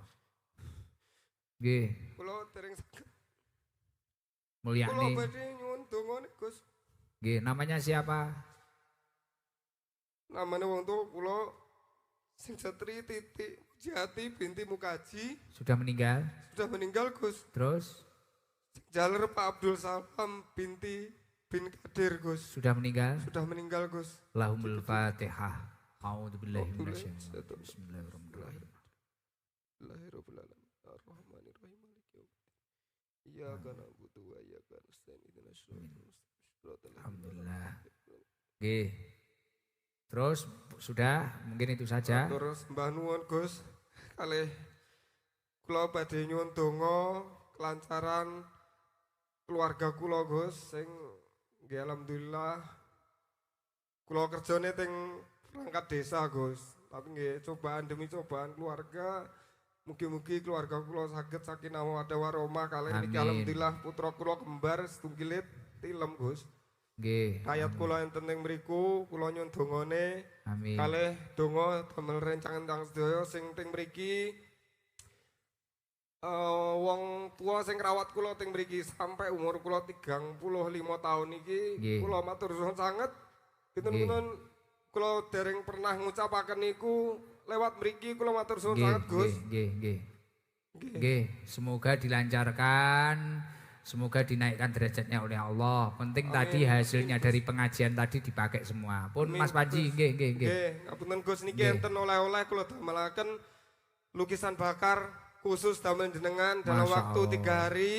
Nggih. Kula dereng saged. Kula Mulyani. badhe nyuwun donga Gus. Nggih, namanya siapa? Namanya wong tuwa kula sing Setri Titik Jati binti Mukaji Sudah meninggal. sudah meninggal Gus. Terus Jaler Pak Abdul Salam binti bin Kadir Gus. sudah meninggal. Sudah meninggal Gus. Lahumul Fatihah. A'udzubillahi A'udzubillahi minasyaitonir rajim. Bismillahirrahmanirrahim. Bismillahirrahmanirrahim. Ar-Rahmanirrahim. Maliki yaumiddin. Iyyaka na'budu wa iyyaka nasta'in. Ihdinas siratal Alhamdulillah. Nggih. Terus sudah mungkin itu saja. Terus mbah nuwun Gus kalih kula badhe nyuwun donga kelancaran keluarga kula Gus sing nggih alhamdulillah kula kerjane teng perangkat desa Gus. Tapi nggih cobaan demi cobaan keluarga mugi-mugi keluarga kula saged sakinah mawaddah warahmah kalih niki Amin. alhamdulillah putra kula kembar setunggilit tilem Gus. Nggih. Kayat kula enten teng mriku kula nyuwun dongane Amin. kalih donga damel rencangan tang sedaya sing teng mriki wong tua sing rawat kula teng mriki sampai umur kula 35 tahun iki Nggih. kula matur suwun sanget pinten-pinten kula dereng pernah ngucapaken niku lewat mriki kula matur suwun sanget Gus. Nggih. Nggih, semoga dilancarkan, semoga dinaikkan derajatnya oleh Allah. Penting tadi hasilnya dari pengajian tadi dipakai semua. Pun Amin, Mas Panji, nggih. Nggih, ngapunten Gus niki Nggih. enten oleh-oleh kula damelaken lukisan bakar khusus damel jenengan dalam Masya waktu Allah. 3 hari.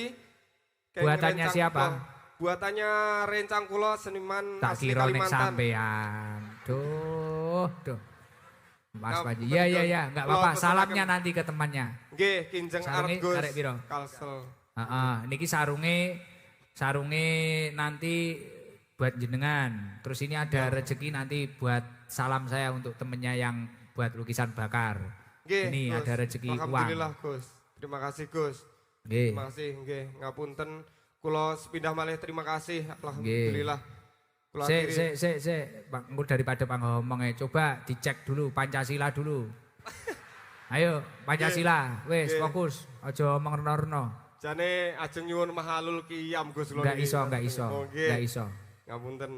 Kayak Buatannya rencang siapa? kula. Buatannya rencang kula seniman Tak asli kira nek Kalimantan. sampean. Duh. Mas Nah, Panji. betul. Iya, enggak Kula apa-apa. pesenaken. Salamnya nanti ke temannya. Nggih, kinjeng Sarunge arep Gus. arek piro? Kalsel. Heeh, niki sarunge nanti buat jenengan. Terus ini ada rezeki nanti buat salam saya untuk temennya yang buat lukisan bakar. Nggih, Ini Gus. ada rezeki uang. Alhamdulillah Gus. Terima kasih Gus. Nggih. Terima kasih nggih. Ngapunten kula sepindah malih terima kasih. Alhamdulillah. Kula akhiri- Sik. Bang, engko daripada Bang ngomongnya coba dicek dulu Pancasila dulu. Ayo, Pancasila. Wes, Nggih. fokus. Aja omong reno-reno. Jane ajeng nyuwun mahalul qiyam Gus kula Enggak niki. iso, enggak iso. Oh, nggih. Enggak iso. Ngapunten.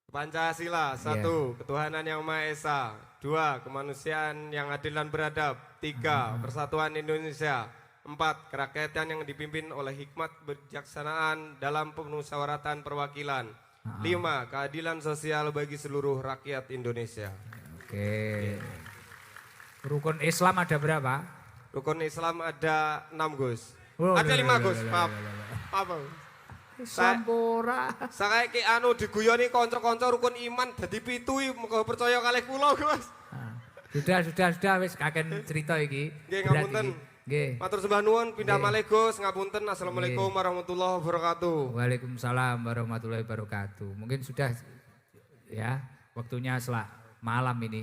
Pancasila, Iya. 1. Ketuhanan yang Maha Esa. 2. Kemanusiaan yang adil dan beradab. 3. Persatuan Indonesia. 4. Kerakyatan yang dipimpin oleh hikmat berjaksanaan dalam pemusyawaratan perwakilan. 5. Keadilan sosial bagi seluruh rakyat Indonesia. Oke. Rukun Islam ada berapa? Rukun Islam ada 6 Gus. Oh, Ada 5 lah, Gus, lah, maaf. lah, lah. Apa? Sampura. Saya ki anu diguyoni kanca-kanca rukun iman dadi 7 muga percaya kalih kula Gus. Sudah wis kaken cerita iki. Nggih, Berat ngapunten. iki. Nggih. Matur sembah nuwun pindah Nggih. malih Gus ngapunten. Assalamualaikum warahmatullahi wabarakatuh. Waalaikumsalam warahmatullahi wabarakatuh. Mungkin sudah ya waktunya malam ini.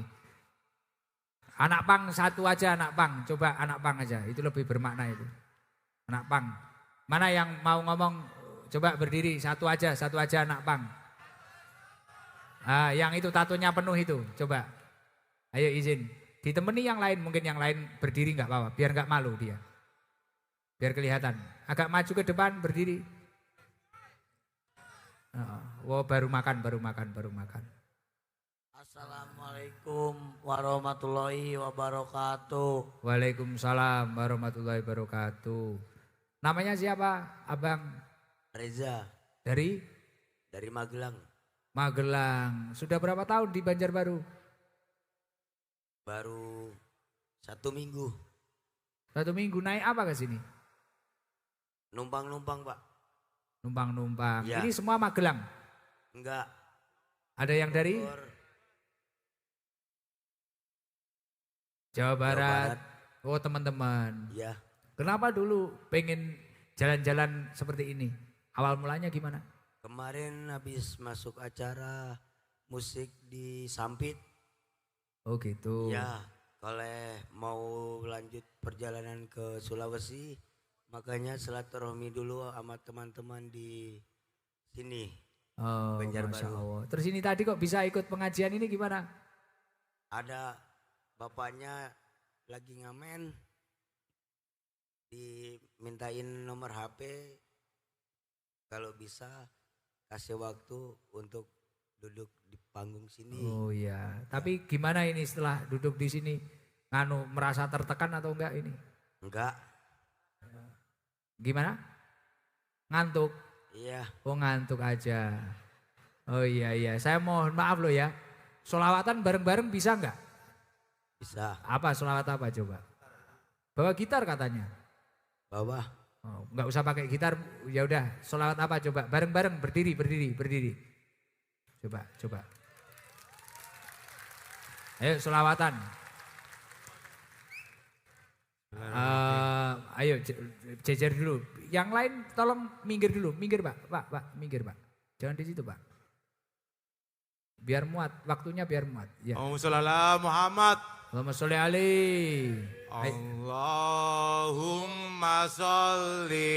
Anak pang satu aja anak pang. Coba anak pang aja. Itu lebih bermakna itu. Anak pang. Mana yang mau ngomong coba berdiri satu aja anak pang. Ah, yang itu tatonya penuh itu. Coba. Ayo izin. Ditemani yang lain, mungkin yang lain berdiri nggak apa-apa. Biar nggak malu dia. Biar kelihatan. Agak maju ke depan berdiri. Oh, baru makan. Assalamualaikum warahmatullahi wabarakatuh. Waalaikumsalam warahmatullahi wabarakatuh. Namanya siapa, Abang? Reza Dari Magelang. Magelang. Sudah berapa tahun di Banjarbaru? Baru 1 minggu. 1 minggu. Naik apa ke sini? Numpang Pak. Numpang. Ya. Ini semua Magelang. Enggak. Ada yang dari Bogor, Jawa Barat. Oh, teman-teman. ya. Kenapa dulu pengen jalan-jalan seperti ini? Awal mulanya gimana? Kemarin habis masuk acara musik di Sampit. Oh gitu. Ya, kalau mau lanjut perjalanan ke Sulawesi, makanya silaturahmi dulu sama teman-teman di sini. Oh, Banjarbaru. Masya Allah. Terus ini tadi kok bisa ikut pengajian ini gimana? Ada bapaknya lagi ngamen, dimintain nomor HP, kalau bisa kasih waktu untuk duduk di panggung sini. Oh iya. Tapi gimana ini setelah duduk di sini? Merasa tertekan atau enggak ini? Enggak, Gimana? Ngantuk? iya. Oh ngantuk aja. Oh iya. Saya mohon maaf loh ya. Solawatan bareng-bareng bisa enggak? Bisa. Apa solawat apa coba? Bawa gitar katanya. Bawah. Oh, enggak usah pakai gitar. Ya udah, solawat apa coba? Bareng-bareng berdiri. Coba. Ayo solawatan. Ayo jejer dulu. Yang lain tolong minggir dulu. Minggir Pak. Minggir Pak. Jangan di situ Pak. Biar muat. Waktunya biar muat. Ya. Allahumma sholli ala Muhammad. Allahumma sholli alaihi. Allahumma sholli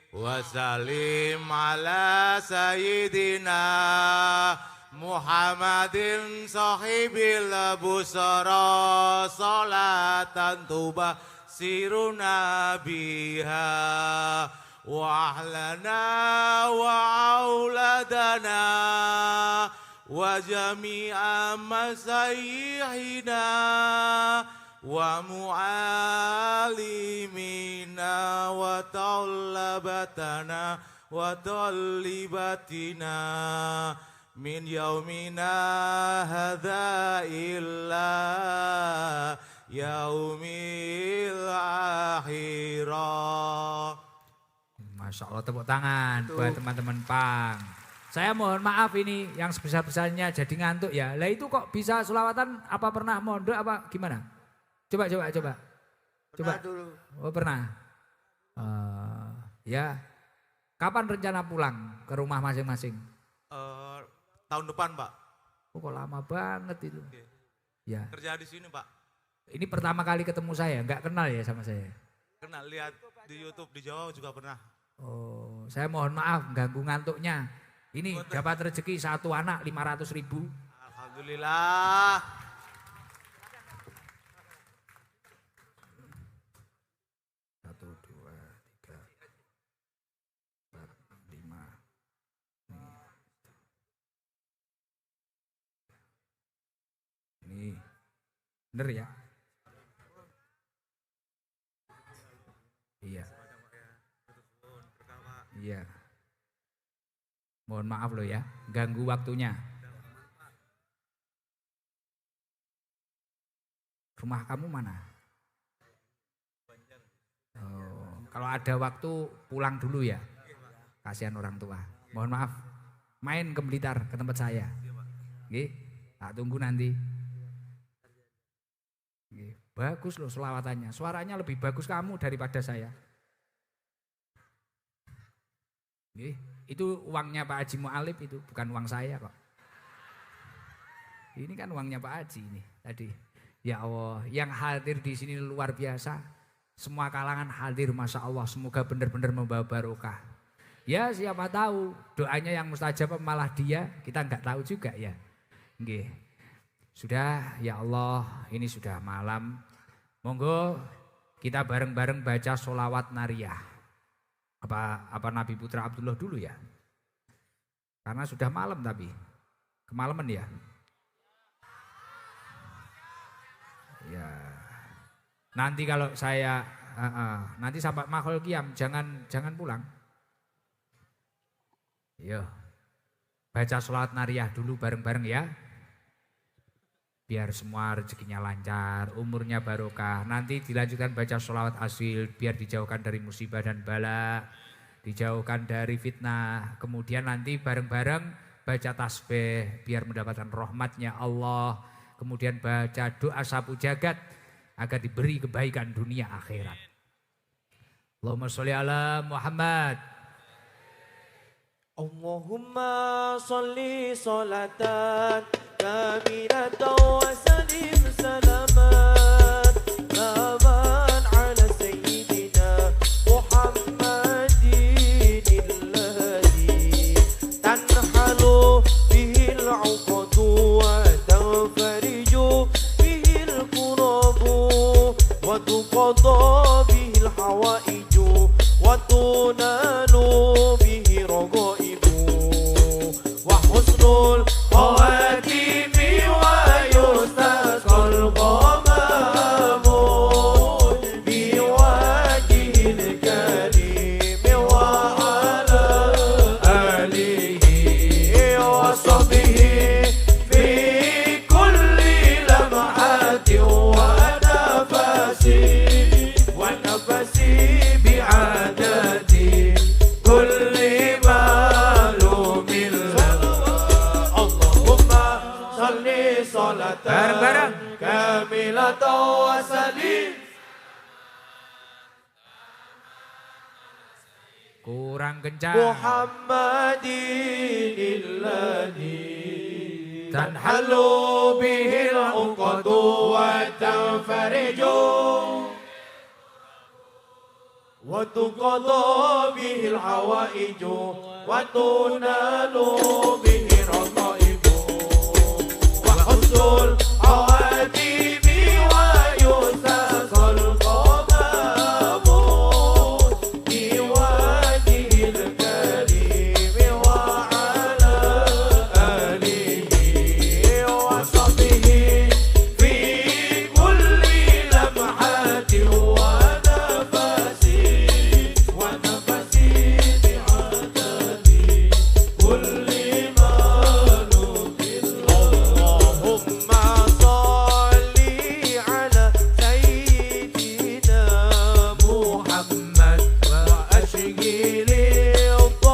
wa sallim ala sayyidina Muhammadin sahibil busara salatan tuba siruna biha wa ahlana wa auladana wa jami'a masayyihina wa mu'alimina wa tallabatana wa tallibatina min yaumina hadha illa yaumil akhirah. Masya Allah, tepuk tangan buat teman-teman Pang. Saya mohon maaf ini yang sebesar-besarnya jadi ngantuk ya. Lah itu kok bisa selawatan, apa pernah mondok apa gimana? Coba. Pernah dulu. Oh pernah. Ya. Kapan rencana pulang ke rumah masing-masing? Tahun depan Pak. Oh kok lama banget itu. Ya. Kerja di sini Pak. Ini pertama kali ketemu saya, nggak kenal ya sama saya. Kenal lihat di YouTube di Jawa juga pernah. Oh, saya mohon maaf ganggu ngantuknya. Ini dapat rezeki satu anak 500.000. Alhamdulillah. Satu, dua, tiga, empat, lima. Ini bener ya? Iya. Iya. Mohon maaf loh ya, ganggu waktunya. Rumah kamu mana? Oh, kalau ada waktu pulang dulu ya. Kasihan orang tua. Mohon maaf, main ke Blitar ke tempat saya. Nggih, tak tunggu nanti. Nggih, bagus loh selawatannya. Suaranya lebih bagus kamu daripada saya. Nggih, itu uangnya Pak Haji Mu'alib itu, bukan uang saya kok. Ini kan uangnya Pak Haji ini tadi. Ya Allah, yang hadir di sini luar biasa. Semua kalangan hadir, Masya Allah. Semoga benar-benar membawa barokah. Ya siapa tahu doanya yang mustajab malah dia, kita nggak tahu juga ya. Nggih. Sudah ya Allah, ini sudah malam. Monggo kita bareng-bareng baca sholawat nariyah. Apa Nabi Putra Abdullah dulu ya? Karena sudah malam tapi kemalaman ya. Ya. Nanti kalau saya nanti sampai makhul qiyam jangan pulang. Yo. Baca sholawat nariyah dulu bareng-bareng ya. Biar semua rezekinya lancar, umurnya barokah. Nanti dilanjutkan baca sholawat asil biar dijauhkan dari musibah dan bala, dijauhkan dari fitnah. Kemudian nanti bareng-bareng baca tasbih biar mendapatkan rahmatnya Allah. Kemudian baca doa sapu jagat agar diberi kebaikan dunia akhirat. Allahumma sholli ala Muhammad. Allahumma sholli sholatan kamilatan wa salim salaman aman ala sayyidina Muhammadin alladhi tanhalu bihil uqadu wa tanfariju bihil kurabu wa tuqada bihil hawaiju wa tunalu bihi ragaibu wa husnul khawatimi wa yustasqal ghamamu biwajhil karim wa ala alihi wa sahbihi fi kulli lamhatin wa nafasi bi'adati kulli ma'lumin. Allahumma salli salatan kamilatan wa salim. Kurang kencang. Muhammadin alladhi tanhalu bihil uqadu wa tanfariju wa tuqada bihil hawaiju wa tunalu bihi raqaibu wa husnul khawatimi wa yusasal qamamu biwajhil karim wa ala alihi wa sahbihi fi kulli lamhatin wa nafasi kulli malukin. Allahumma salli ala sayyidina Muhammad wa ashghili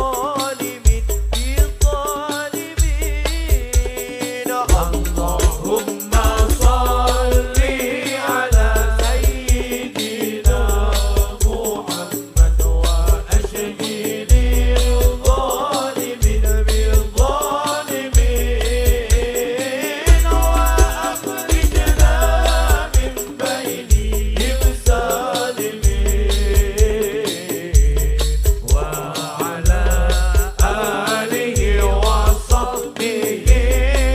dhalimin bi-dhalimin. Allahumma salli ala sayyidina Muhammad wa ashghili dhalimin bi-dhalimin wa akhrijna min bainihim salimin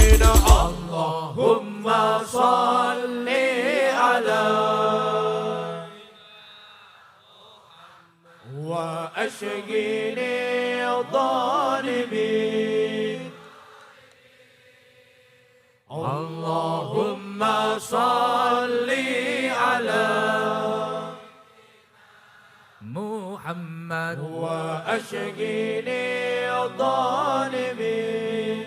wa ala alihi wa sahbihi ajma'in. Allahumma salli ala wa ashghili dhalimin. Allahumma salli ala Muhammad wa ashghili dhalimin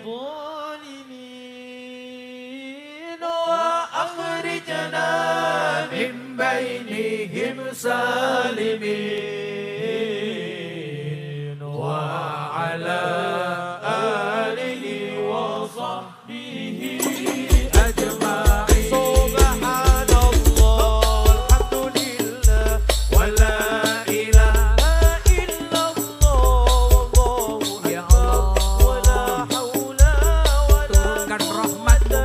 wa akhrijna min bainihim salimin wa ala alihi wa sahbihi ajma'in. Subhanallah walhamdulillah wa la ilaha illallah wallahu akbar wa la hawla wa la turunkan rahmat-Mu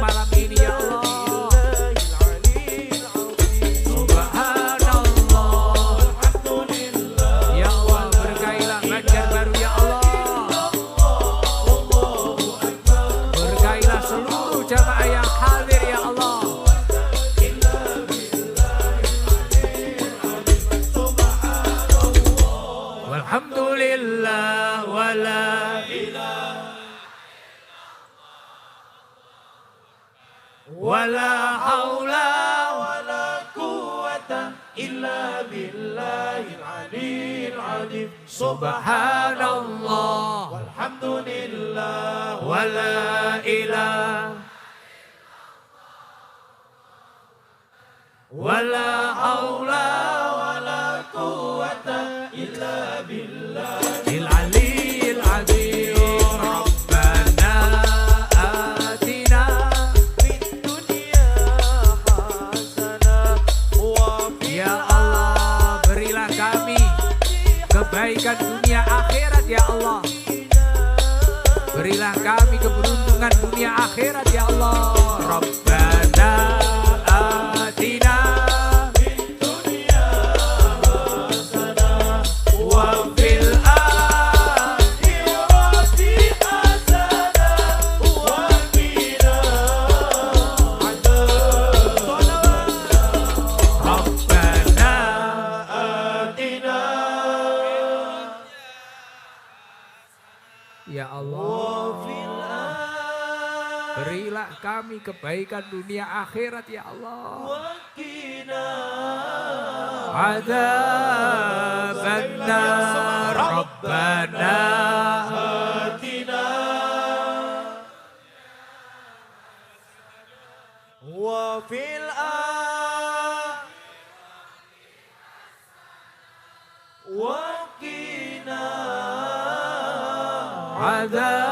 haula ولا قوة إلا بالله العلي العظيم subhanallah والحمد لله wala ilaha wala haula ولا قوة إلا بالله العلي العظيم ربنا آتنا في الدنيا حسنة وفي ya Allah berilah kami kebaikan dunia akhirat ya Allah. Berilah kami keberuntungan dunia akhirat ya Allah. Rabbana atina wa fil akhirati Rabbana ya Allah. Berilah kami kebaikan dunia akhirat ya Allah. Adzabannar Rabbana وفي وقنا Adzabannar